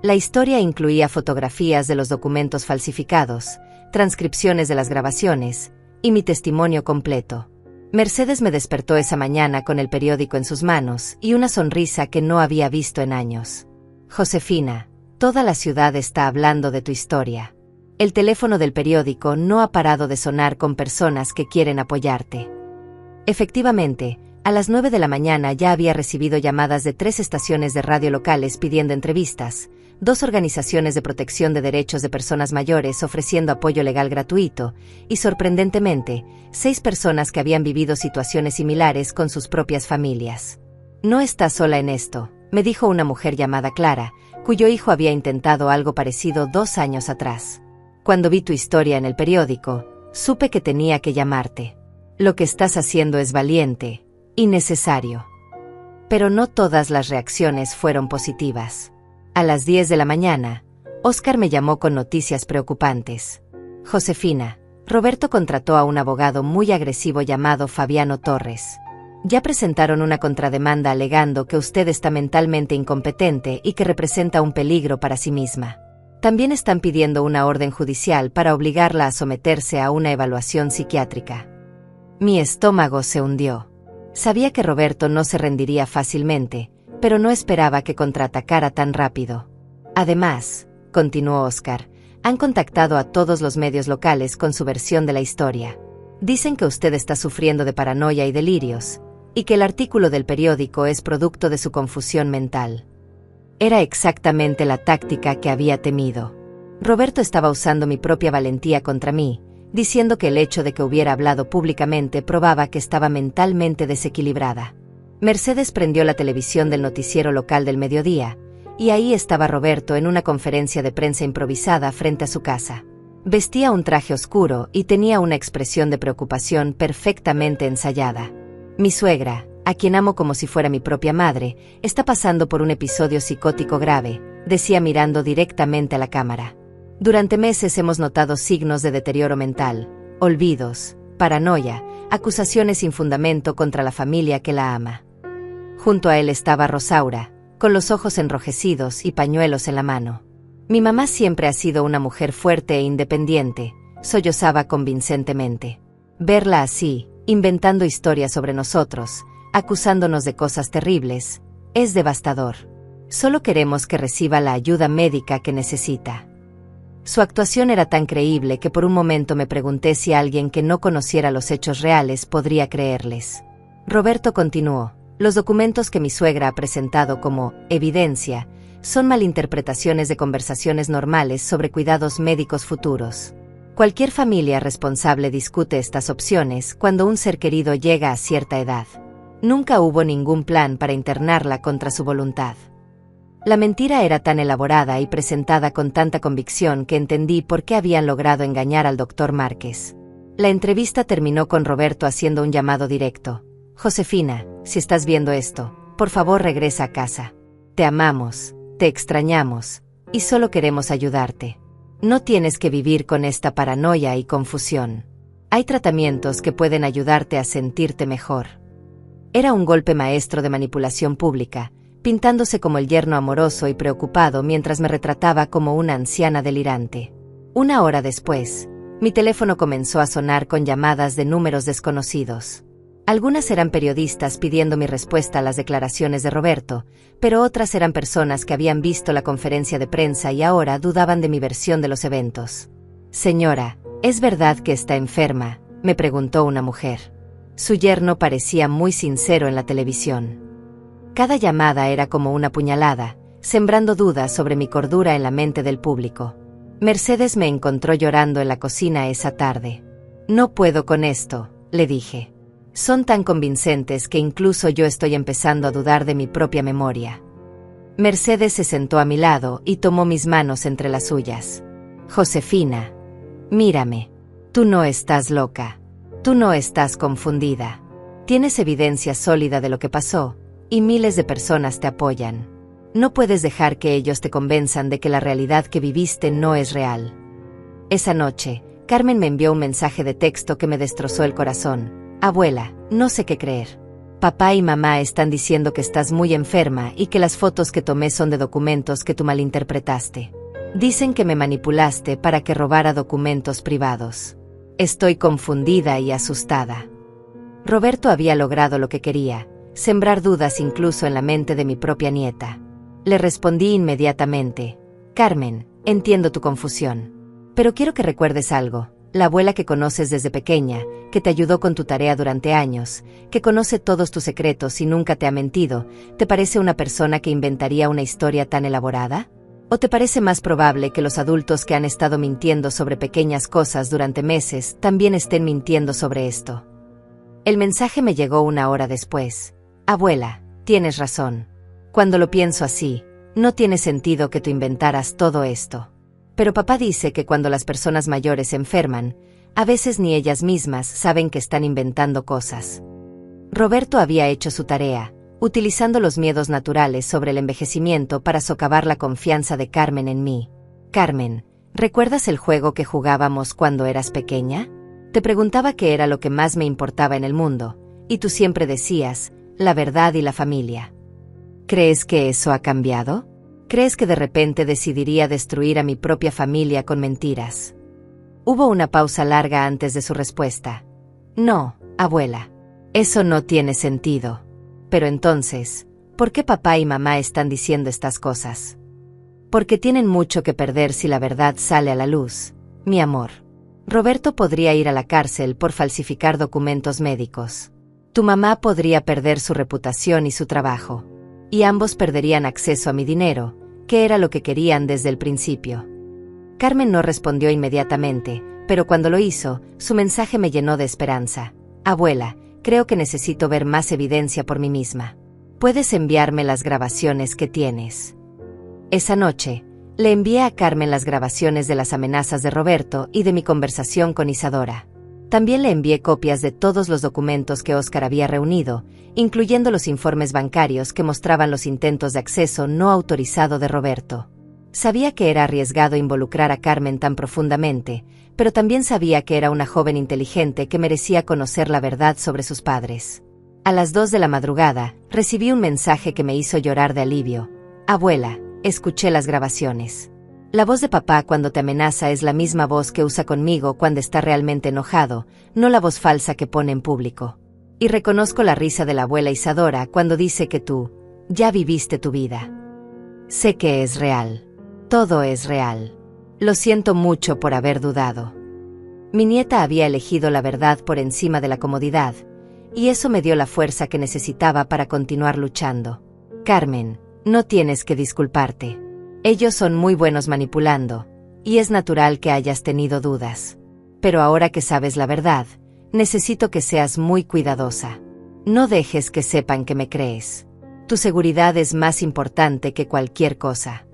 La historia incluía fotografías de los documentos falsificados, transcripciones de las grabaciones y mi testimonio completo. Mercedes me despertó esa mañana con el periódico en sus manos y una sonrisa que no había visto en años. «Josefina, toda la ciudad está hablando de tu historia. El teléfono del periódico no ha parado de sonar con personas que quieren apoyarte». Efectivamente, A las 9 de la mañana ya había recibido llamadas de 3 estaciones de radio locales pidiendo entrevistas, 2 organizaciones de protección de derechos de personas mayores ofreciendo apoyo legal gratuito, y sorprendentemente, 6 personas que habían vivido situaciones similares con sus propias familias. No estás sola en esto, me dijo una mujer llamada Clara, cuyo hijo había intentado algo parecido 2 años atrás. Cuando vi tu historia en el periódico, supe que tenía que llamarte. Lo que estás haciendo es valiente y necesario. Pero no todas las reacciones fueron positivas. A las 10 de la mañana, Oscar me llamó con noticias preocupantes. Josefina, Roberto contrató a un abogado muy agresivo llamado Fabiano Torres. Ya presentaron una contrademanda alegando que usted está mentalmente incompetente y que representa un peligro para sí misma. También están pidiendo una orden judicial para obligarla a someterse a una evaluación psiquiátrica. Mi estómago se hundió. Sabía que Roberto no se rendiría fácilmente, pero no esperaba que contraatacara tan rápido. Además, continuó Oscar, han contactado a todos los medios locales con su versión de la historia. Dicen que usted está sufriendo de paranoia y delirios, y que el artículo del periódico es producto de su confusión mental. Era exactamente la táctica que había temido. Roberto estaba usando mi propia valentía contra mí, diciendo que el hecho de que hubiera hablado públicamente probaba que estaba mentalmente desequilibrada. Mercedes prendió la televisión del noticiero local del mediodía, y ahí estaba Roberto en una conferencia de prensa improvisada frente a su casa. Vestía un traje oscuro y tenía una expresión de preocupación perfectamente ensayada. Mi suegra, a quien amo como si fuera mi propia madre, está pasando por un episodio psicótico grave, decía mirando directamente a la cámara. Durante meses hemos notado signos de deterioro mental, olvidos, paranoia, acusaciones sin fundamento contra la familia que la ama. Junto a él estaba Rosaura, con los ojos enrojecidos y pañuelos en la mano. Mi mamá siempre ha sido una mujer fuerte e independiente, sollozaba convincentemente. Verla así, inventando historias sobre nosotros, acusándonos de cosas terribles, es devastador. Solo queremos que reciba la ayuda médica que necesita. Su actuación era tan creíble que por un momento me pregunté si alguien que no conociera los hechos reales podría creerles. Roberto continuó, los documentos que mi suegra ha presentado como evidencia son malinterpretaciones de conversaciones normales sobre cuidados médicos futuros. Cualquier familia responsable discute estas opciones cuando un ser querido llega a cierta edad. Nunca hubo ningún plan para internarla contra su voluntad. La mentira era tan elaborada y presentada con tanta convicción que entendí por qué habían logrado engañar al doctor Márquez. La entrevista terminó con Roberto haciendo un llamado directo. Josefina, si estás viendo esto, por favor regresa a casa. Te amamos, te extrañamos, y solo queremos ayudarte. No tienes que vivir con esta paranoia y confusión. Hay tratamientos que pueden ayudarte a sentirte mejor. Era un golpe maestro de manipulación pública, pintándose como el yerno amoroso y preocupado mientras me retrataba como una anciana delirante. 1 hora después, mi teléfono comenzó a sonar con llamadas de números desconocidos. Algunas eran periodistas pidiendo mi respuesta a las declaraciones de Roberto, pero otras eran personas que habían visto la conferencia de prensa y ahora dudaban de mi versión de los eventos. Señora, ¿es verdad que está enferma?, me preguntó una mujer. Su yerno parecía muy sincero en la televisión. Cada llamada era como una puñalada, sembrando dudas sobre mi cordura en la mente del público. Mercedes me encontró llorando en la cocina esa tarde. No puedo con esto, le dije. Son tan convincentes que incluso yo estoy empezando a dudar de mi propia memoria. Mercedes se sentó a mi lado y tomó mis manos entre las suyas. Josefina, mírame. Tú no estás loca. Tú no estás confundida. Tienes evidencia sólida de lo que pasó, y miles de personas te apoyan. No puedes dejar que ellos te convenzan de que la realidad que viviste no es real. Esa noche, Carmen me envió un mensaje de texto que me destrozó el corazón. Abuela, no sé qué creer. Papá y mamá están diciendo que estás muy enferma y que las fotos que tomé son de documentos que tú malinterpretaste. Dicen que me manipulaste para que robara documentos privados. Estoy confundida y asustada. Roberto había logrado lo que quería, sembrar dudas incluso en la mente de mi propia nieta. Le respondí inmediatamente. Carmen, entiendo tu confusión. Pero quiero que recuerdes algo. La abuela que conoces desde pequeña, que te ayudó con tu tarea durante años, que conoce todos tus secretos y nunca te ha mentido, ¿te parece una persona que inventaría una historia tan elaborada? ¿O te parece más probable que los adultos que han estado mintiendo sobre pequeñas cosas durante meses también estén mintiendo sobre esto? El mensaje me llegó 1 hora después. Abuela, tienes razón. Cuando lo pienso así, no tiene sentido que tú inventaras todo esto. Pero papá dice que cuando las personas mayores se enferman, a veces ni ellas mismas saben que están inventando cosas. Roberto había hecho su tarea, utilizando los miedos naturales sobre el envejecimiento para socavar la confianza de Carmen en mí. Carmen, ¿recuerdas el juego que jugábamos cuando eras pequeña? Te preguntaba qué era lo que más me importaba en el mundo, y tú siempre decías, la verdad y la familia. ¿Crees que eso ha cambiado? ¿Crees que de repente decidiría destruir a mi propia familia con mentiras? Hubo una pausa larga antes de su respuesta. No, abuela. Eso no tiene sentido. Pero entonces, ¿por qué papá y mamá están diciendo estas cosas? Porque tienen mucho que perder si la verdad sale a la luz, mi amor. Roberto podría ir a la cárcel por falsificar documentos médicos. Tu mamá podría perder su reputación y su trabajo. Y ambos perderían acceso a mi dinero, que era lo que querían desde el principio. Carmen no respondió inmediatamente, pero cuando lo hizo, su mensaje me llenó de esperanza. Abuela, creo que necesito ver más evidencia por mí misma. ¿Puedes enviarme las grabaciones que tienes? Esa noche, le envié a Carmen las grabaciones de las amenazas de Roberto y de mi conversación con Isadora. También le envié copias de todos los documentos que Óscar había reunido, incluyendo los informes bancarios que mostraban los intentos de acceso no autorizado de Roberto. Sabía que era arriesgado involucrar a Carmen tan profundamente, pero también sabía que era una joven inteligente que merecía conocer la verdad sobre sus padres. A las 2 de la madrugada, recibí un mensaje que me hizo llorar de alivio. Abuela, escuché las grabaciones. La voz de papá cuando te amenaza es la misma voz que usa conmigo cuando está realmente enojado, no la voz falsa que pone en público. Y reconozco la risa de la abuela Isadora cuando dice que tú, ya viviste tu vida. Sé que es real. Todo es real. Lo siento mucho por haber dudado. Mi nieta había elegido la verdad por encima de la comodidad, y eso me dio la fuerza que necesitaba para continuar luchando. Carmen, no tienes que disculparte. Ellos son muy buenos manipulando, y es natural que hayas tenido dudas. Pero ahora que sabes la verdad, necesito que seas muy cuidadosa. No dejes que sepan que me crees. Tu seguridad es más importante que cualquier cosa.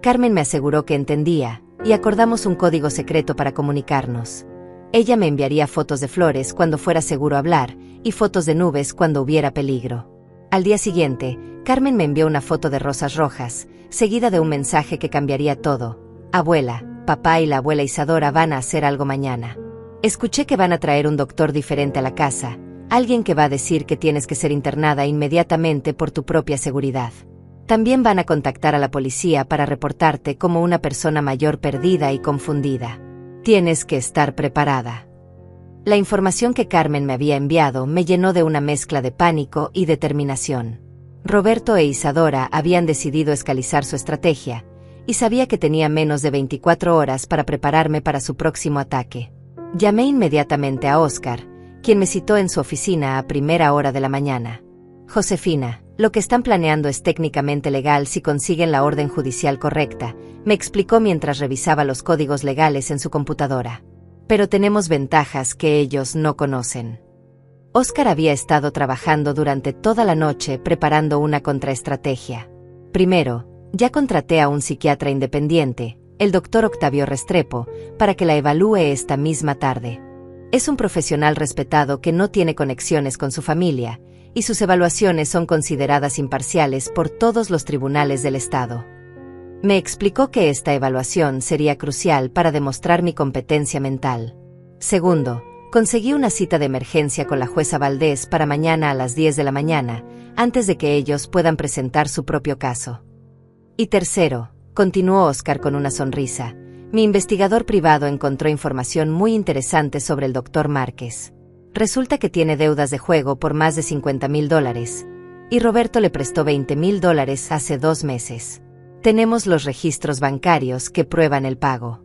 Carmen me aseguró que entendía, y acordamos un código secreto para comunicarnos. Ella me enviaría fotos de flores cuando fuera seguro hablar, y fotos de nubes cuando hubiera peligro. Al día siguiente, Carmen me envió una foto de rosas rojas, seguida de un mensaje que cambiaría todo. Abuela, papá y la abuela Isadora van a hacer algo mañana. Escuché que van a traer un doctor diferente a la casa, alguien que va a decir que tienes que ser internada inmediatamente por tu propia seguridad. También van a contactar a la policía para reportarte como una persona mayor perdida y confundida. Tienes que estar preparada. La información que Carmen me había enviado me llenó de una mezcla de pánico y determinación. Roberto e Isadora habían decidido escalizar su estrategia, y sabía que tenía menos de 24 horas para prepararme para su próximo ataque. Llamé inmediatamente a Óscar, quien me citó en su oficina a 1:00 de la mañana. Josefina, lo que están planeando es técnicamente legal si consiguen la orden judicial correcta, me explicó mientras revisaba los códigos legales en su computadora. Pero tenemos ventajas que ellos no conocen. Óscar había estado trabajando durante toda la noche preparando una contraestrategia. Primero, ya contraté a un psiquiatra independiente, el doctor Octavio Restrepo, para que la evalúe esta misma tarde. Es un profesional respetado que no tiene conexiones con su familia, y sus evaluaciones son consideradas imparciales por todos los tribunales del Estado. Me explicó que esta evaluación sería crucial para demostrar mi competencia mental. Segundo, conseguí una cita de emergencia con la jueza Valdés para mañana a las 10 de la mañana, antes de que ellos puedan presentar su propio caso. Y tercero, continuó Óscar con una sonrisa, mi investigador privado encontró información muy interesante sobre el Dr. Márquez. Resulta que tiene deudas de juego por más de $50,000, y Roberto le prestó $20,000 hace 2 meses. Tenemos los registros bancarios que prueban el pago.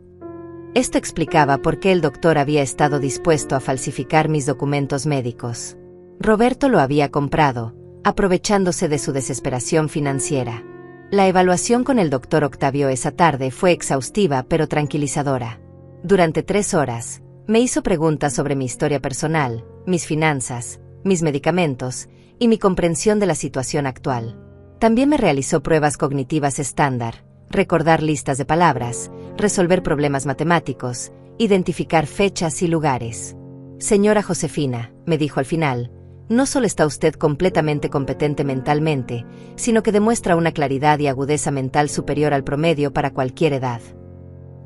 Esto explicaba por qué el doctor había estado dispuesto a falsificar mis documentos médicos. Roberto lo había comprado, aprovechándose de su desesperación financiera. La evaluación con el doctor Octavio esa tarde fue exhaustiva pero tranquilizadora. Durante 3 horas, me hizo preguntas sobre mi historia personal, mis finanzas, mis medicamentos y mi comprensión de la situación actual. También me realizó pruebas cognitivas estándar, recordar listas de palabras, resolver problemas matemáticos, identificar fechas y lugares. Señora Josefina, me dijo al final, no solo está usted completamente competente mentalmente, sino que demuestra una claridad y agudeza mental superior al promedio para cualquier edad.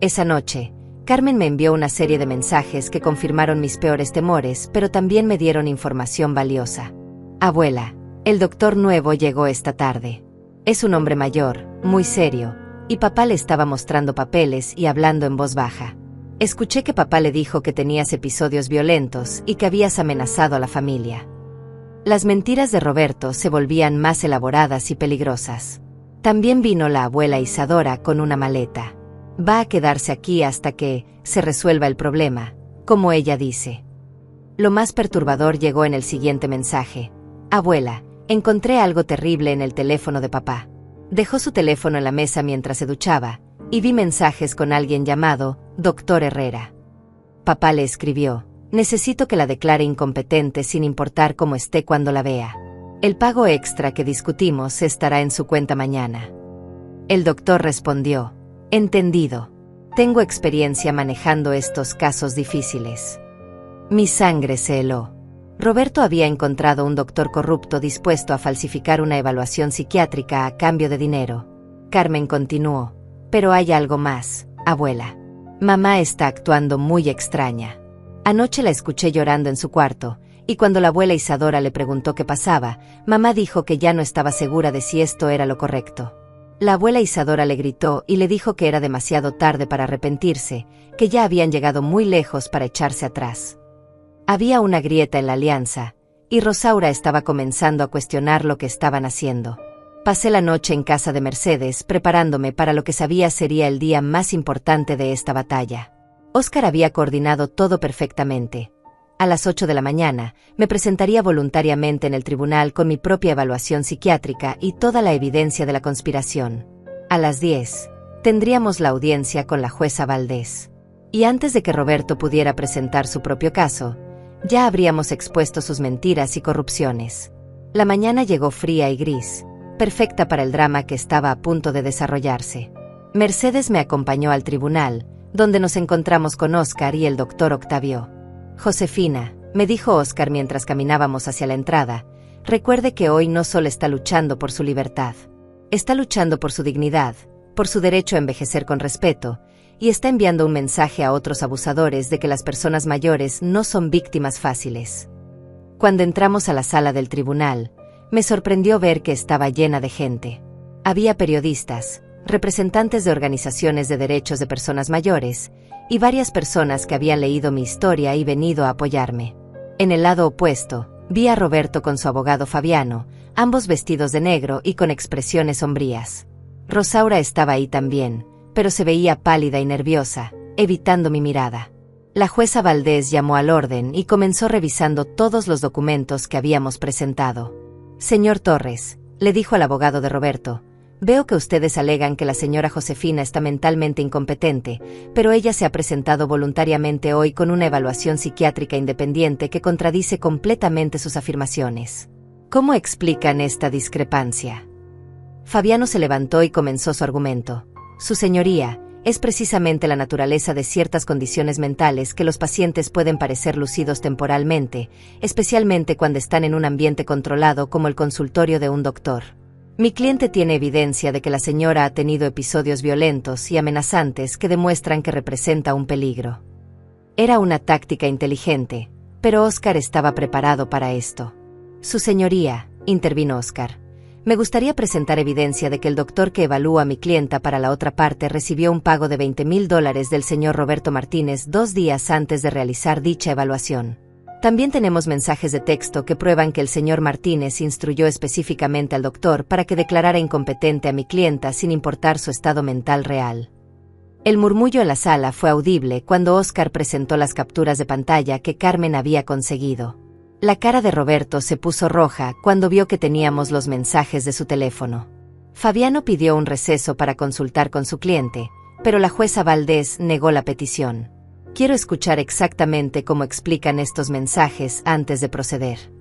Esa noche, Carmen me envió una serie de mensajes que confirmaron mis peores temores, pero también me dieron información valiosa. Abuela, el doctor nuevo llegó esta tarde. Es un hombre mayor, muy serio, y papá le estaba mostrando papeles y hablando en voz baja. Escuché que papá le dijo que tenías episodios violentos y que habías amenazado a la familia. Las mentiras de Roberto se volvían más elaboradas y peligrosas. También vino la abuela Isadora con una maleta. Va a quedarse aquí hasta que se resuelva el problema, como ella dice. Lo más perturbador llegó en el siguiente mensaje. Abuela, encontré algo terrible en el teléfono de papá. Dejó su teléfono en la mesa mientras se duchaba, y vi mensajes con alguien llamado Dr. Herrera. Papá le escribió: necesito que la declare incompetente sin importar cómo esté cuando la vea. El pago extra que discutimos estará en su cuenta mañana. El doctor respondió: entendido. Tengo experiencia manejando estos casos difíciles. Mi sangre se heló. Roberto había encontrado un doctor corrupto dispuesto a falsificar una evaluación psiquiátrica a cambio de dinero. Carmen continuó: pero hay algo más, abuela. Mamá está actuando muy extraña. Anoche la escuché llorando en su cuarto, y cuando la abuela Isadora le preguntó qué pasaba, mamá dijo que ya no estaba segura de si esto era lo correcto. La abuela Isadora le gritó y le dijo que era demasiado tarde para arrepentirse, que ya habían llegado muy lejos para echarse atrás. Había una grieta en la alianza, y Rosaura estaba comenzando a cuestionar lo que estaban haciendo. Pasé la noche en casa de Mercedes preparándome para lo que sabía sería el día más importante de esta batalla. Óscar había coordinado todo perfectamente. A las 8 de la mañana, me presentaría voluntariamente en el tribunal con mi propia evaluación psiquiátrica y toda la evidencia de la conspiración. A las 10, tendríamos la audiencia con la jueza Valdés. Y antes de que Roberto pudiera presentar su propio caso, ya habríamos expuesto sus mentiras y corrupciones. La mañana llegó fría y gris, perfecta para el drama que estaba a punto de desarrollarse. Mercedes me acompañó al tribunal, donde nos encontramos con Óscar y el doctor Octavio. Josefina, me dijo Óscar mientras caminábamos hacia la entrada, recuerde que hoy no solo está luchando por su libertad. Está luchando por su dignidad, por su derecho a envejecer con respeto, y está enviando un mensaje a otros abusadores de que las personas mayores no son víctimas fáciles. Cuando entramos a la sala del tribunal, me sorprendió ver que estaba llena de gente. Había periodistas, representantes de organizaciones de derechos de personas mayores, y varias personas que habían leído mi historia y venido a apoyarme. En el lado opuesto, vi a Roberto con su abogado Fabiano, ambos vestidos de negro y con expresiones sombrías. Rosaura estaba ahí también, pero se veía pálida y nerviosa, evitando mi mirada. La jueza Valdés llamó al orden y comenzó revisando todos los documentos que habíamos presentado. Señor Torres, le dijo al abogado de Roberto, veo que ustedes alegan que la señora Josefina está mentalmente incompetente, pero ella se ha presentado voluntariamente hoy con una evaluación psiquiátrica independiente que contradice completamente sus afirmaciones. ¿Cómo explican esta discrepancia? Fabiano se levantó y comenzó su argumento. Su señoría, es precisamente la naturaleza de ciertas condiciones mentales que los pacientes pueden parecer lúcidos temporalmente, especialmente cuando están en un ambiente controlado como el consultorio de un doctor. Mi cliente tiene evidencia de que la señora ha tenido episodios violentos y amenazantes que demuestran que representa un peligro. Era una táctica inteligente, pero Óscar estaba preparado para esto. Su señoría, intervino Óscar, me gustaría presentar evidencia de que el doctor que evalúa a mi clienta para la otra parte recibió un pago de $20,000 del señor Roberto Martínez 2 días antes de realizar dicha evaluación. También tenemos mensajes de texto que prueban que el señor Martínez instruyó específicamente al doctor para que declarara incompetente a mi clienta sin importar su estado mental real. El murmullo en la sala fue audible cuando Óscar presentó las capturas de pantalla que Carmen había conseguido. La cara de Roberto se puso roja cuando vio que teníamos los mensajes de su teléfono. Fabiano pidió un receso para consultar con su cliente, pero la jueza Valdés negó la petición. Quiero escuchar exactamente cómo explican estos mensajes antes de proceder.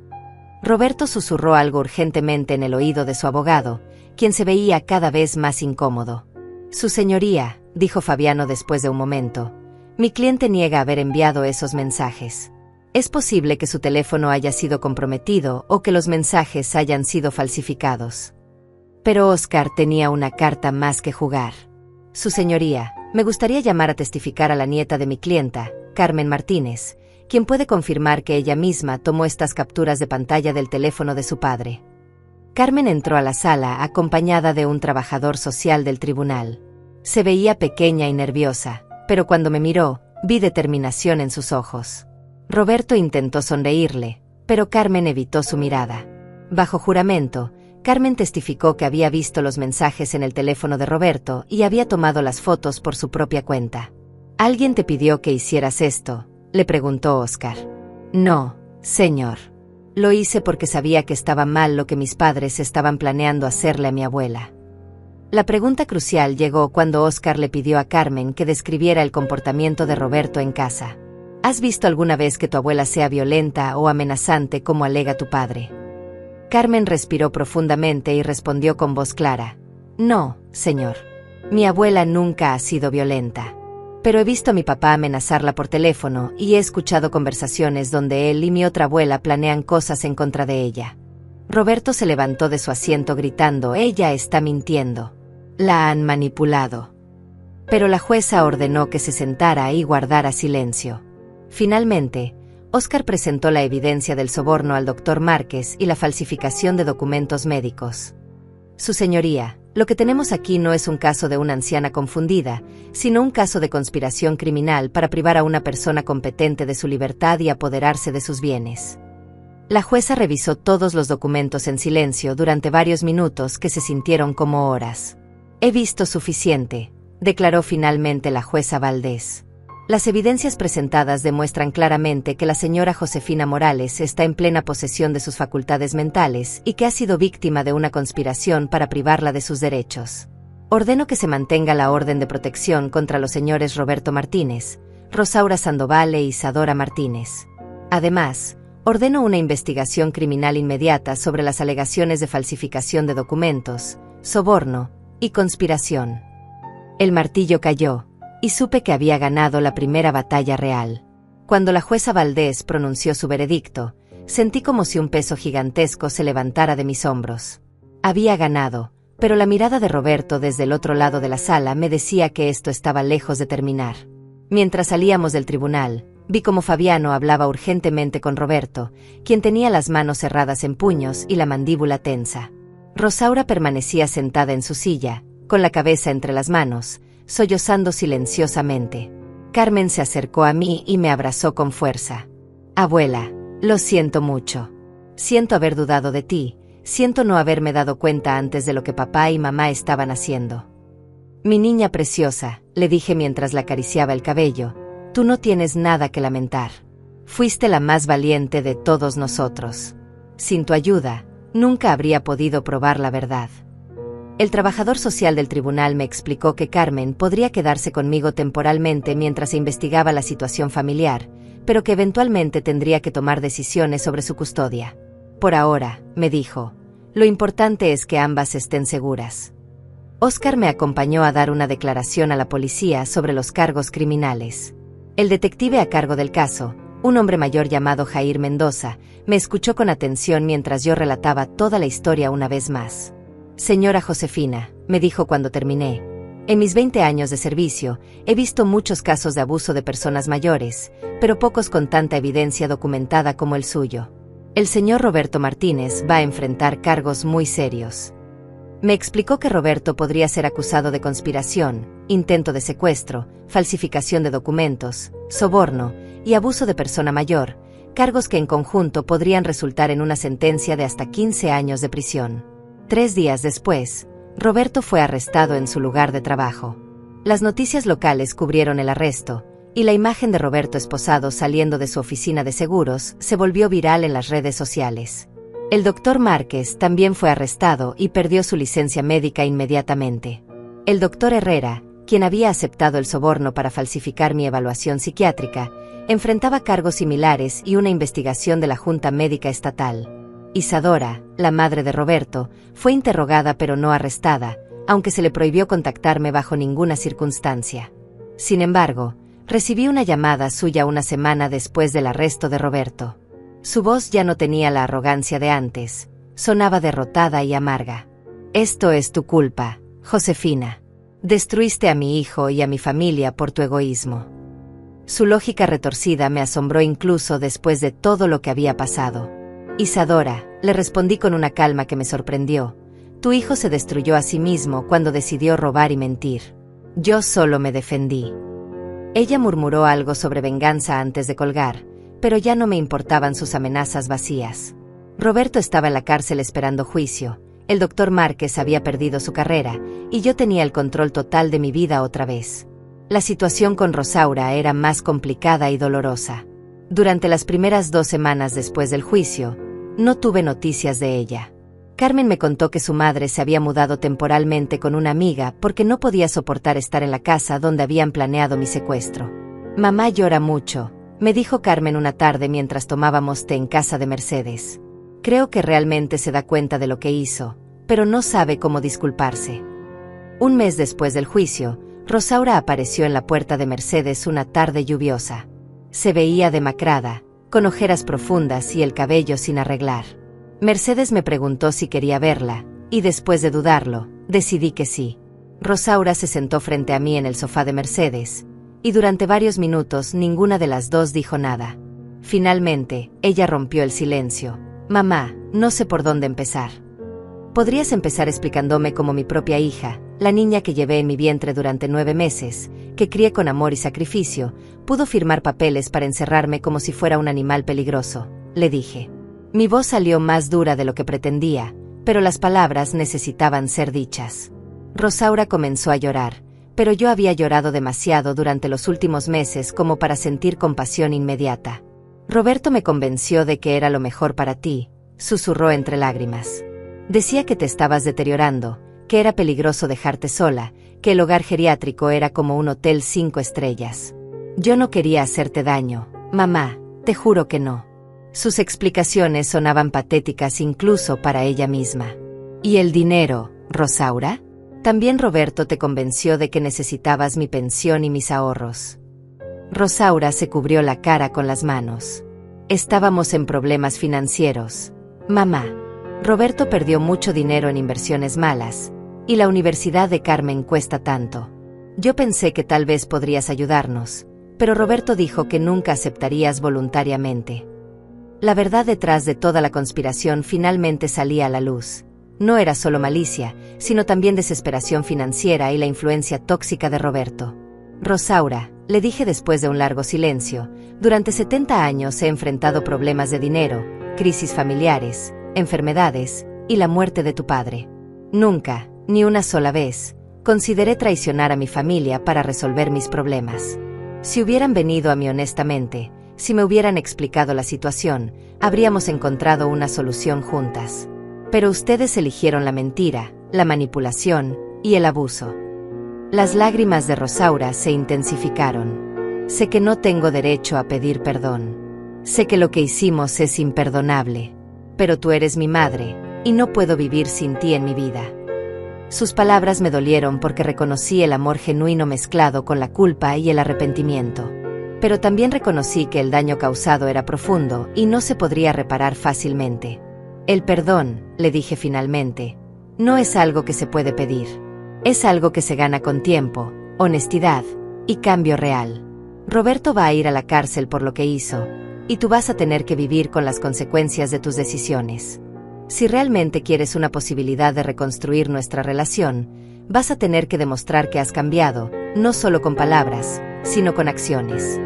Roberto susurró algo urgentemente en el oído de su abogado, quien se veía cada vez más incómodo. Su señoría, dijo Fabiano después de un momento, mi cliente niega haber enviado esos mensajes. Es posible que su teléfono haya sido comprometido o que los mensajes hayan sido falsificados. Pero Óscar tenía una carta más que jugar. Su señoría, me gustaría llamar a testificar a la nieta de mi clienta, Carmen Martínez, quien puede confirmar que ella misma tomó estas capturas de pantalla del teléfono de su padre. Carmen entró a la sala acompañada de un trabajador social del tribunal. Se veía pequeña y nerviosa, pero cuando me miró, vi determinación en sus ojos. Roberto intentó sonreírle, pero Carmen evitó su mirada. Bajo juramento, Carmen testificó que había visto los mensajes en el teléfono de Roberto y había tomado las fotos por su propia cuenta. ¿Alguien te pidió que hicieras esto?, le preguntó Óscar. No, señor. Lo hice porque sabía que estaba mal lo que mis padres estaban planeando hacerle a mi abuela. La pregunta crucial llegó cuando Óscar le pidió a Carmen que describiera el comportamiento de Roberto en casa. ¿Has visto alguna vez que tu abuela sea violenta o amenazante como alega tu padre? Carmen respiró profundamente y respondió con voz clara. No, señor. Mi abuela nunca ha sido violenta. Pero he visto a mi papá amenazarla por teléfono y he escuchado conversaciones donde él y mi otra abuela planean cosas en contra de ella. Roberto se levantó de su asiento gritando, ella está mintiendo. La han manipulado. Pero la jueza ordenó que se sentara y guardara silencio. Finalmente, Óscar presentó la evidencia del soborno al doctor Márquez y la falsificación de documentos médicos. Su señoría, lo que tenemos aquí no es un caso de una anciana confundida, sino un caso de conspiración criminal para privar a una persona competente de su libertad y apoderarse de sus bienes. La jueza revisó todos los documentos en silencio durante varios minutos que se sintieron como horas. He visto suficiente, declaró finalmente la jueza Valdés. Las evidencias presentadas demuestran claramente que la señora Josefina Morales está en plena posesión de sus facultades mentales y que ha sido víctima de una conspiración para privarla de sus derechos. Ordeno que se mantenga la orden de protección contra los señores Roberto Martínez, Rosaura Sandoval e Isadora Martínez. Además, ordeno una investigación criminal inmediata sobre las alegaciones de falsificación de documentos, soborno y conspiración. El martillo cayó, y supe que había ganado la primera batalla real. Cuando la jueza Valdés pronunció su veredicto, sentí como si un peso gigantesco se levantara de mis hombros. Había ganado, pero la mirada de Roberto desde el otro lado de la sala me decía que esto estaba lejos de terminar. Mientras salíamos del tribunal, vi cómo Fabiano hablaba urgentemente con Roberto, quien tenía las manos cerradas en puños y la mandíbula tensa. Rosaura permanecía sentada en su silla, con la cabeza entre las manos, sollozando silenciosamente. Carmen se acercó a mí y me abrazó con fuerza. Abuela, lo siento mucho. Siento haber dudado de ti, siento no haberme dado cuenta antes de lo que papá y mamá estaban haciendo. Mi niña preciosa, le dije mientras la acariciaba el cabello, tú no tienes nada que lamentar. Fuiste la más valiente de todos nosotros. Sin tu ayuda, nunca habría podido probar la verdad. El trabajador social del tribunal me explicó que Carmen podría quedarse conmigo temporalmente mientras se investigaba la situación familiar, pero que eventualmente tendría que tomar decisiones sobre su custodia. Por ahora, me dijo, lo importante es que ambas estén seguras. Óscar me acompañó a dar una declaración a la policía sobre los cargos criminales. El detective a cargo del caso, un hombre mayor llamado Jair Mendoza, me escuchó con atención mientras yo relataba toda la historia una vez más. Señora Josefina, me dijo cuando terminé, en mis 20 años de servicio, he visto muchos casos de abuso de personas mayores, pero pocos con tanta evidencia documentada como el suyo. El señor Roberto Martínez va a enfrentar cargos muy serios. Me explicó que Roberto podría ser acusado de conspiración, intento de secuestro, falsificación de documentos, soborno y abuso de persona mayor, cargos que en conjunto podrían resultar en una sentencia de hasta 15 años de prisión. 3 días después, Roberto fue arrestado en su lugar de trabajo. Las noticias locales cubrieron el arresto, y la imagen de Roberto esposado saliendo de su oficina de seguros se volvió viral en las redes sociales. El doctor Márquez también fue arrestado y perdió su licencia médica inmediatamente. El doctor Herrera, quien había aceptado el soborno para falsificar mi evaluación psiquiátrica, enfrentaba cargos similares y una investigación de la Junta Médica Estatal. Isadora, la madre de Roberto, fue interrogada pero no arrestada, aunque se le prohibió contactarme bajo ninguna circunstancia. Sin embargo, recibí una llamada suya una semana después del arresto de Roberto. Su voz ya no tenía la arrogancia de antes, sonaba derrotada y amarga. «Esto es tu culpa, Josefina. Destruiste a mi hijo y a mi familia por tu egoísmo». Su lógica retorcida me asombró incluso después de todo lo que había pasado. «Isadora», le respondí con una calma que me sorprendió, «tu hijo se destruyó a sí mismo cuando decidió robar y mentir. Yo solo me defendí». Ella murmuró algo sobre venganza antes de colgar, pero ya no me importaban sus amenazas vacías. Roberto estaba en la cárcel esperando juicio, el doctor Márquez había perdido su carrera, y yo tenía el control total de mi vida otra vez. La situación con Rosaura era más complicada y dolorosa. Durante las primeras 2 semanas después del juicio, no tuve noticias de ella. Carmen me contó que su madre se había mudado temporalmente con una amiga porque no podía soportar estar en la casa donde habían planeado mi secuestro. «Mamá llora mucho», me dijo Carmen una tarde mientras tomábamos té en casa de Mercedes. «Creo que realmente se da cuenta de lo que hizo, pero no sabe cómo disculparse». Un mes después del juicio, Rosaura apareció en la puerta de Mercedes una tarde lluviosa. Se veía demacrada, con ojeras profundas y el cabello sin arreglar. Mercedes me preguntó si quería verla, y después de dudarlo, decidí que sí. Rosaura se sentó frente a mí en el sofá de Mercedes, y durante varios minutos ninguna de las dos dijo nada. Finalmente, ella rompió el silencio. «Mamá, no sé por dónde empezar». «Podrías empezar explicándome cómo mi propia hija, la niña que llevé en mi vientre durante 9 meses, que crié con amor y sacrificio, pudo firmar papeles para encerrarme como si fuera un animal peligroso», le dije. Mi voz salió más dura de lo que pretendía, pero las palabras necesitaban ser dichas. Rosaura comenzó a llorar, pero yo había llorado demasiado durante los últimos meses como para sentir compasión inmediata. «Roberto me convenció de que era lo mejor para ti», susurró entre lágrimas. «Decía que te estabas deteriorando, que era peligroso dejarte sola, que el hogar geriátrico era como un hotel 5 estrellas. Yo no quería hacerte daño, mamá, te juro que no». Sus explicaciones sonaban patéticas incluso para ella misma. «¿Y el dinero, Rosaura? También Roberto te convenció de que necesitabas mi pensión y mis ahorros». Rosaura se cubrió la cara con las manos. «Estábamos en problemas financieros, mamá. Roberto perdió mucho dinero en inversiones malas, y la universidad de Carmen cuesta tanto. Yo pensé que tal vez podrías ayudarnos, pero Roberto dijo que nunca aceptarías voluntariamente». La verdad detrás de toda la conspiración finalmente salía a la luz. No era solo malicia, sino también desesperación financiera y la influencia tóxica de Roberto. «Rosaura», le dije después de un largo silencio, «durante 70 años he enfrentado problemas de dinero, crisis familiares, enfermedades y la muerte de tu padre. Nunca, ni una sola vez, consideré traicionar a mi familia para resolver mis problemas. Si hubieran venido a mí honestamente, si me hubieran explicado la situación, habríamos encontrado una solución juntas. Pero ustedes eligieron la mentira, la manipulación y el abuso». Las lágrimas de Rosaura se intensificaron. «Sé que no tengo derecho a pedir perdón. Sé que lo que hicimos es imperdonable. Pero tú eres mi madre, y no puedo vivir sin ti en mi vida». Sus palabras me dolieron porque reconocí el amor genuino mezclado con la culpa y el arrepentimiento. Pero también reconocí que el daño causado era profundo y no se podría reparar fácilmente. «El perdón», le dije finalmente, «no es algo que se puede pedir. Es algo que se gana con tiempo, honestidad y cambio real. Roberto va a ir a la cárcel por lo que hizo, y tú vas a tener que vivir con las consecuencias de tus decisiones. Si realmente quieres una posibilidad de reconstruir nuestra relación, vas a tener que demostrar que has cambiado, no solo con palabras, sino con acciones».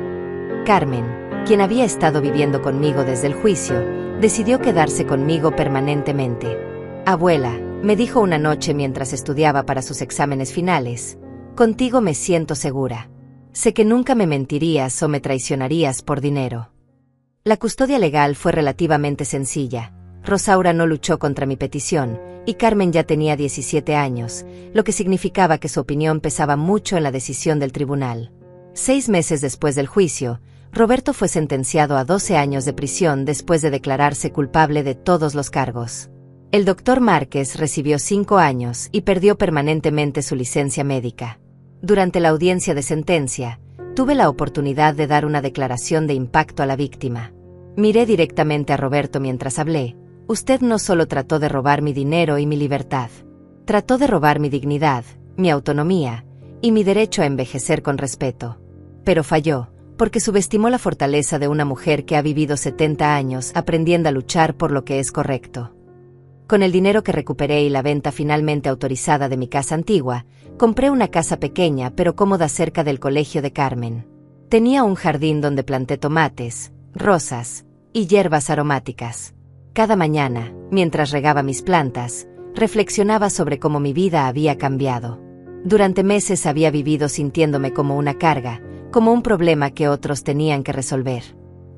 Carmen, quien había estado viviendo conmigo desde el juicio, decidió quedarse conmigo permanentemente. «Abuela», me dijo una noche mientras estudiaba para sus exámenes finales, Contigo me siento segura. Sé que nunca me mentirías o me traicionarías por dinero. La custodia legal fue relativamente sencilla. Rosaura no luchó contra mi petición, y Carmen ya tenía 17 años, lo que significaba que su opinión pesaba mucho en la decisión del tribunal. 6 meses después del juicio, Roberto fue sentenciado a 12 años de prisión después de declararse culpable de todos los cargos. El doctor Márquez recibió 5 años y perdió permanentemente su licencia médica. Durante la audiencia de sentencia, tuve la oportunidad de dar una declaración de impacto a la víctima. Miré directamente a Roberto mientras hablé. Usted no solo trató de robar mi dinero y mi libertad. Trató de robar mi dignidad, mi autonomía y mi derecho a envejecer con respeto. Pero falló, porque subestimó la fortaleza de una mujer que ha vivido 70 años aprendiendo a luchar por lo que es correcto. Con el dinero que recuperé y la venta finalmente autorizada de mi casa antigua, compré una casa pequeña pero cómoda cerca del colegio de Carmen. Tenía un jardín donde planté tomates, rosas y hierbas aromáticas. Cada mañana, mientras regaba mis plantas, reflexionaba sobre cómo mi vida había cambiado. Durante meses había vivido sintiéndome como una carga, como un problema que otros tenían que resolver.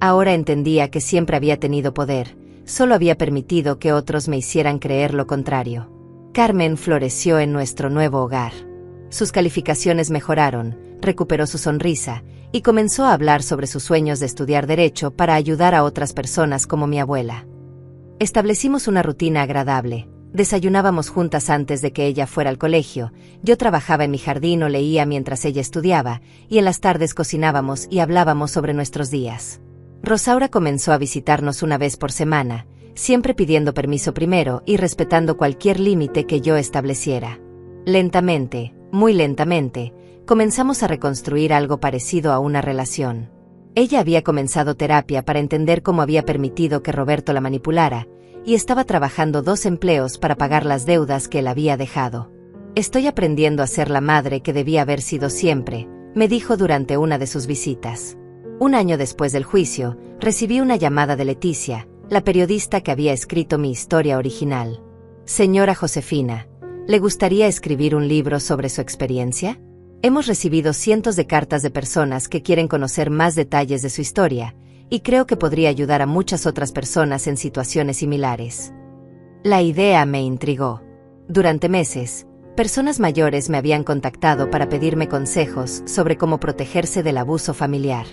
Ahora entendía que siempre había tenido poder, solo había permitido que otros me hicieran creer lo contrario. Carmen floreció en nuestro nuevo hogar. Sus calificaciones mejoraron, recuperó su sonrisa, y comenzó a hablar sobre sus sueños de estudiar Derecho para ayudar a otras personas como mi abuela. Establecimos una rutina agradable. Desayunábamos juntas antes de que ella fuera al colegio, yo trabajaba en mi jardín o leía mientras ella estudiaba, y en las tardes cocinábamos y hablábamos sobre nuestros días. Rosaura comenzó a visitarnos una vez por semana, siempre pidiendo permiso primero y respetando cualquier límite que yo estableciera. Lentamente, muy lentamente, comenzamos a reconstruir algo parecido a una relación. Ella había comenzado terapia para entender cómo había permitido que Roberto la manipulara, y estaba trabajando 2 empleos para pagar las deudas que él había dejado. Estoy aprendiendo a ser la madre que debía haber sido siempre, me dijo durante una de sus visitas. 1 año después del juicio, recibí una llamada de Leticia, la periodista que había escrito mi historia original. Señora Josefina, ¿le gustaría escribir un libro sobre su experiencia? Hemos recibido cientos de cartas de personas que quieren conocer más detalles de su historia, y creo que podría ayudar a muchas otras personas en situaciones similares. La idea me intrigó. Durante meses, personas mayores me habían contactado para pedirme consejos sobre cómo protegerse del abuso familiar.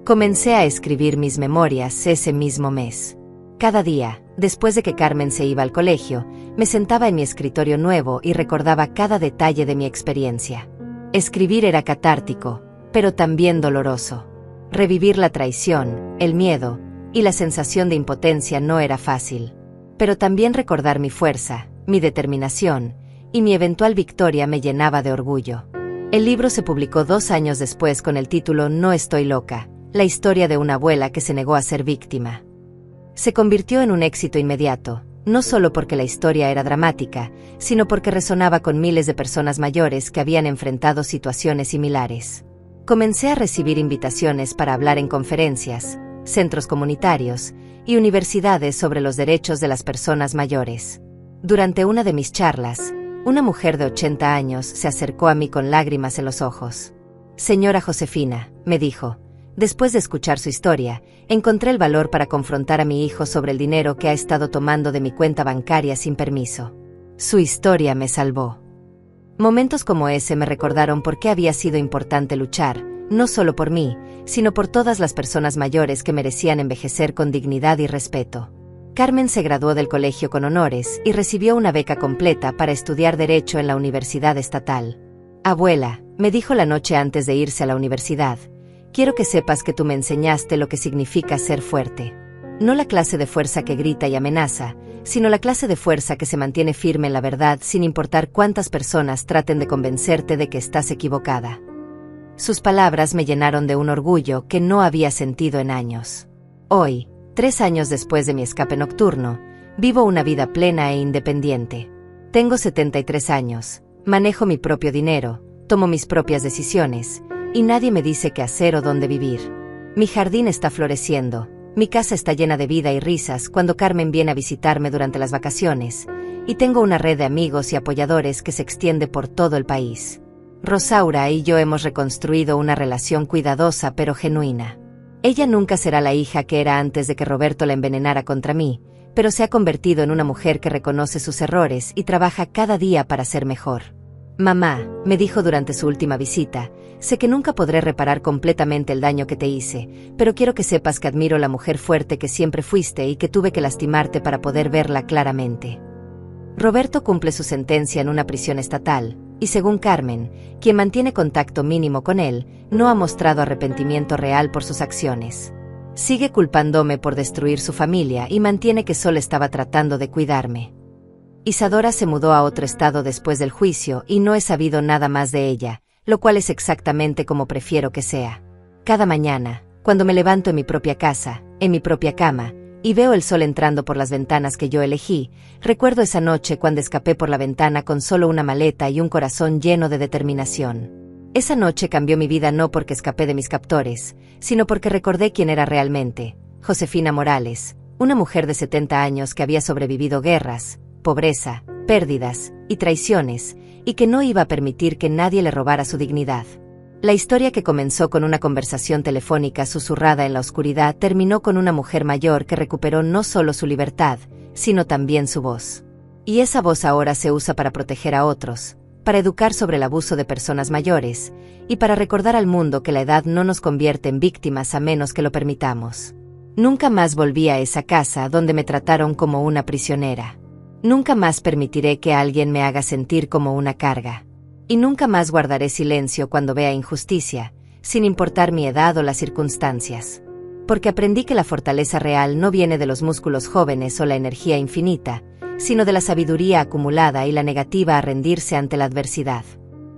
Comencé a escribir mis memorias ese mismo mes. Cada día, después de que Carmen se iba al colegio, me sentaba en mi escritorio nuevo y recordaba cada detalle de mi experiencia. Escribir era catártico, pero también doloroso. Revivir la traición, el miedo y la sensación de impotencia no era fácil. Pero también recordar mi fuerza, mi determinación y mi eventual victoria me llenaba de orgullo. El libro se publicó 2 años después con el título No estoy loca, la historia de una abuela que se negó a ser víctima. Se convirtió en un éxito inmediato, no solo porque la historia era dramática, sino porque resonaba con miles de personas mayores que habían enfrentado situaciones similares. Comencé a recibir invitaciones para hablar en conferencias, centros comunitarios y universidades sobre los derechos de las personas mayores. Durante una de mis charlas, una mujer de 80 años se acercó a mí con lágrimas en los ojos. Señora Josefina, me dijo, después de escuchar su historia, encontré el valor para confrontar a mi hijo sobre el dinero que ha estado tomando de mi cuenta bancaria sin permiso. Su historia me salvó. Momentos como ese me recordaron por qué había sido importante luchar, no solo por mí, sino por todas las personas mayores que merecían envejecer con dignidad y respeto. Carmen se graduó del colegio con honores y recibió una beca completa para estudiar Derecho en la Universidad Estatal. Abuela, me dijo la noche antes de irse a la universidad, quiero que sepas que tú me enseñaste lo que significa ser fuerte. No la clase de fuerza que grita y amenaza, sino la clase de fuerza que se mantiene firme en la verdad sin importar cuántas personas traten de convencerte de que estás equivocada. Sus palabras me llenaron de un orgullo que no había sentido en años. Hoy, 3 años después de mi escape nocturno, vivo una vida plena e independiente. Tengo 73 años, manejo mi propio dinero, tomo mis propias decisiones, y nadie me dice qué hacer o dónde vivir. Mi jardín está floreciendo, mi casa está llena de vida y risas cuando Carmen viene a visitarme durante las vacaciones, y tengo una red de amigos y apoyadores que se extiende por todo el país. Rosaura y yo hemos reconstruido una relación cuidadosa pero genuina. Ella nunca será la hija que era antes de que Roberto la envenenara contra mí, pero se ha convertido en una mujer que reconoce sus errores y trabaja cada día para ser mejor. Mamá, me dijo durante su última visita, sé que nunca podré reparar completamente el daño que te hice, pero quiero que sepas que admiro la mujer fuerte que siempre fuiste y que tuve que lastimarte para poder verla claramente. Roberto cumple su sentencia en una prisión estatal, y según Carmen, quien mantiene contacto mínimo con él, no ha mostrado arrepentimiento real por sus acciones. Sigue culpándome por destruir su familia y mantiene que solo estaba tratando de cuidarme. Isadora se mudó a otro estado después del juicio y no he sabido nada más de ella, lo cual es exactamente como prefiero que sea. Cada mañana, cuando me levanto en mi propia casa, en mi propia cama, y veo el sol entrando por las ventanas que yo elegí, recuerdo esa noche cuando escapé por la ventana con solo una maleta y un corazón lleno de determinación. Esa noche cambió mi vida no porque escapé de mis captores, sino porque recordé quién era realmente, Josefina Morales, una mujer de 70 años que había sobrevivido guerras, pobreza, pérdidas y traiciones, y que no iba a permitir que nadie le robara su dignidad. La historia que comenzó con una conversación telefónica susurrada en la oscuridad terminó con una mujer mayor que recuperó no solo su libertad, sino también su voz. Y esa voz ahora se usa para proteger a otros, para educar sobre el abuso de personas mayores, y para recordar al mundo que la edad no nos convierte en víctimas a menos que lo permitamos. Nunca más volví a esa casa donde me trataron como una prisionera. Nunca más permitiré que alguien me haga sentir como una carga. Y nunca más guardaré silencio cuando vea injusticia, sin importar mi edad o las circunstancias. Porque aprendí que la fortaleza real no viene de los músculos jóvenes o la energía infinita, sino de la sabiduría acumulada y la negativa a rendirse ante la adversidad.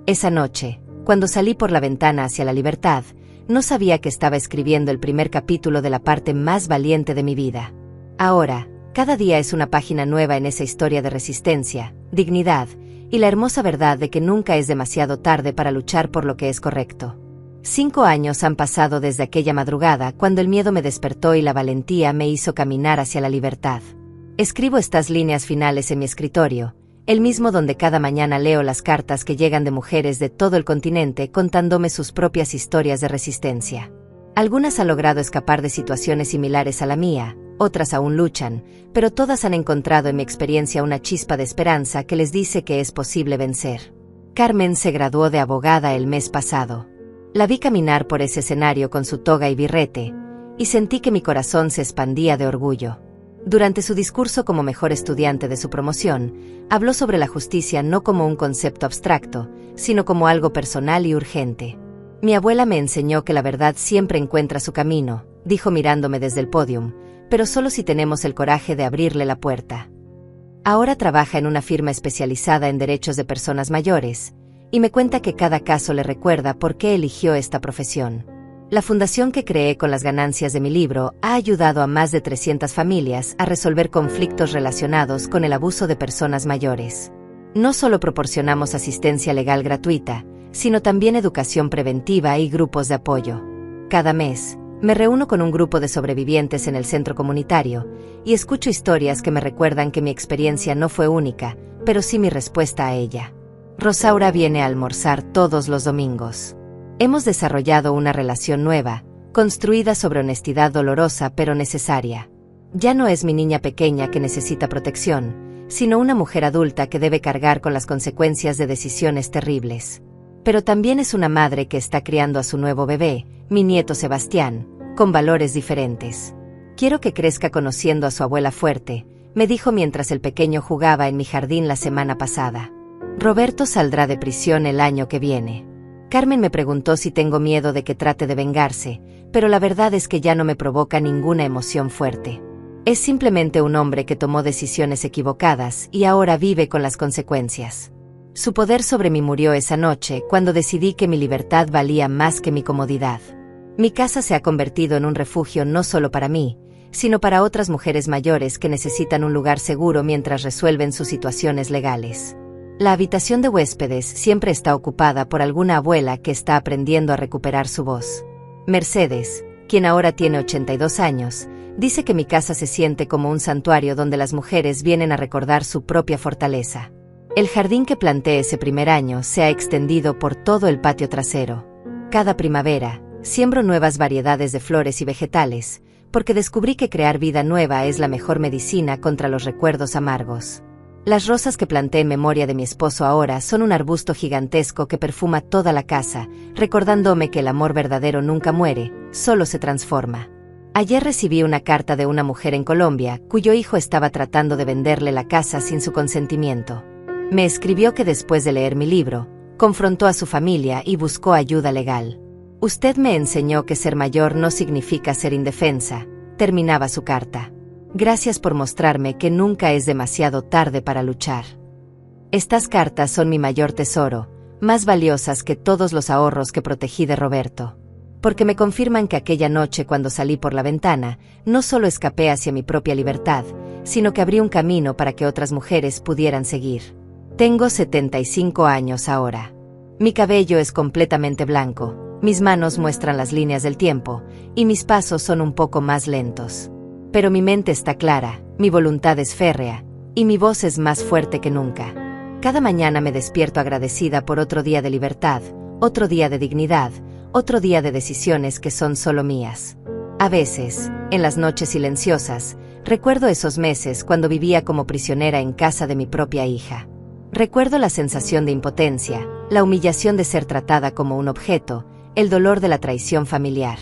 Esa noche, cuando salí por la ventana hacia la libertad, no sabía que estaba escribiendo el primer capítulo de la parte más valiente de mi vida. Ahora, cada día es una página nueva en esa historia de resistencia, dignidad, y la hermosa verdad de que nunca es demasiado tarde para luchar por lo que es correcto. 5 años han pasado desde aquella madrugada cuando el miedo me despertó y la valentía me hizo caminar hacia la libertad. Escribo estas líneas finales en mi escritorio, el mismo donde cada mañana leo las cartas que llegan de mujeres de todo el continente contándome sus propias historias de resistencia. Algunas han logrado escapar de situaciones similares a la mía, otras aún luchan, pero todas han encontrado en mi experiencia una chispa de esperanza que les dice que es posible vencer. Carmen se graduó de abogada el mes pasado. La vi caminar por ese escenario con su toga y birrete, y sentí que mi corazón se expandía de orgullo. Durante su discurso como mejor estudiante de su promoción, habló sobre la justicia no como un concepto abstracto, sino como algo personal y urgente. Mi abuela me enseñó que la verdad siempre encuentra su camino, dijo mirándome desde el pódium, pero solo si tenemos el coraje de abrirle la puerta. Ahora trabaja en una firma especializada en derechos de personas mayores, y me cuenta que cada caso le recuerda por qué eligió esta profesión. La fundación que creé con las ganancias de mi libro ha ayudado a más de 300 familias a resolver conflictos relacionados con el abuso de personas mayores. No solo proporcionamos asistencia legal gratuita, sino también educación preventiva y grupos de apoyo. Cada mes, me reúno con un grupo de sobrevivientes en el centro comunitario, y escucho historias que me recuerdan que mi experiencia no fue única, pero sí mi respuesta a ella. Rosaura viene a almorzar todos los domingos. Hemos desarrollado una relación nueva, construida sobre honestidad dolorosa pero necesaria. Ya no es mi niña pequeña que necesita protección, sino una mujer adulta que debe cargar con las consecuencias de decisiones terribles. Pero también es una madre que está criando a su nuevo bebé, mi nieto Sebastián, con valores diferentes. Quiero que crezca conociendo a su abuela fuerte, me dijo mientras el pequeño jugaba en mi jardín la semana pasada. Roberto saldrá de prisión el año que viene. Carmen me preguntó si tengo miedo de que trate de vengarse, pero la verdad es que ya no me provoca ninguna emoción fuerte. Es simplemente un hombre que tomó decisiones equivocadas y ahora vive con las consecuencias. Su poder sobre mí murió esa noche cuando decidí que mi libertad valía más que mi comodidad. Mi casa se ha convertido en un refugio no solo para mí, sino para otras mujeres mayores que necesitan un lugar seguro mientras resuelven sus situaciones legales. La habitación de huéspedes siempre está ocupada por alguna abuela que está aprendiendo a recuperar su voz. Mercedes, quien ahora tiene 82 años, dice que mi casa se siente como un santuario donde las mujeres vienen a recordar su propia fortaleza. El jardín que planté ese primer año se ha extendido por todo el patio trasero. Cada primavera, siembro nuevas variedades de flores y vegetales, porque descubrí que crear vida nueva es la mejor medicina contra los recuerdos amargos. Las rosas que planté en memoria de mi esposo ahora son un arbusto gigantesco que perfuma toda la casa, recordándome que el amor verdadero nunca muere, solo se transforma. Ayer recibí una carta de una mujer en Colombia, cuyo hijo estaba tratando de venderle la casa sin su consentimiento. Me escribió que después de leer mi libro, confrontó a su familia y buscó ayuda legal. Usted me enseñó que ser mayor no significa ser indefensa, terminaba su carta. Gracias por mostrarme que nunca es demasiado tarde para luchar. Estas cartas son mi mayor tesoro, más valiosas que todos los ahorros que protegí de Roberto. Porque me confirman que aquella noche cuando salí por la ventana, no solo escapé hacia mi propia libertad, sino que abrí un camino para que otras mujeres pudieran seguir. Tengo 75 años ahora. Mi cabello es completamente blanco, mis manos muestran las líneas del tiempo, y mis pasos son un poco más lentos. Pero mi mente está clara, mi voluntad es férrea, y mi voz es más fuerte que nunca. Cada mañana me despierto agradecida por otro día de libertad, otro día de dignidad, otro día de decisiones que son solo mías. A veces, en las noches silenciosas, recuerdo esos meses cuando vivía como prisionera en casa de mi propia hija. Recuerdo la sensación de impotencia, la humillación de ser tratada como un objeto, el dolor de la traición familiar.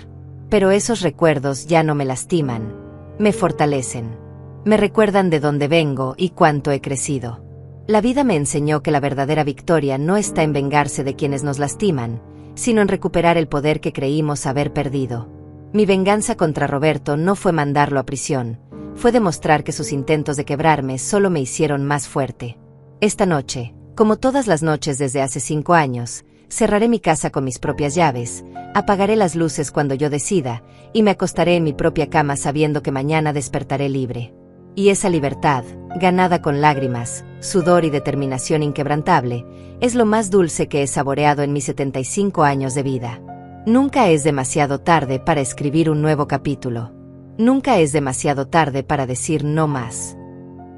Pero esos recuerdos ya no me lastiman, me fortalecen. Me recuerdan de dónde vengo y cuánto he crecido. La vida me enseñó que la verdadera victoria no está en vengarse de quienes nos lastiman, sino en recuperar el poder que creímos haber perdido. Mi venganza contra Roberto no fue mandarlo a prisión, fue demostrar que sus intentos de quebrarme solo me hicieron más fuerte. Esta noche, como todas las noches desde hace 5 años, cerraré mi casa con mis propias llaves, apagaré las luces cuando yo decida, y me acostaré en mi propia cama sabiendo que mañana despertaré libre. Y esa libertad, ganada con lágrimas, sudor y determinación inquebrantable, es lo más dulce que he saboreado en mis 75 años de vida. Nunca es demasiado tarde para escribir un nuevo capítulo. Nunca es demasiado tarde para decir no más.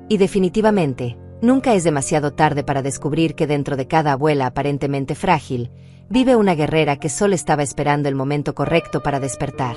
Y definitivamente, nunca es demasiado tarde para descubrir que dentro de cada abuela aparentemente frágil, vive una guerrera que solo estaba esperando el momento correcto para despertar.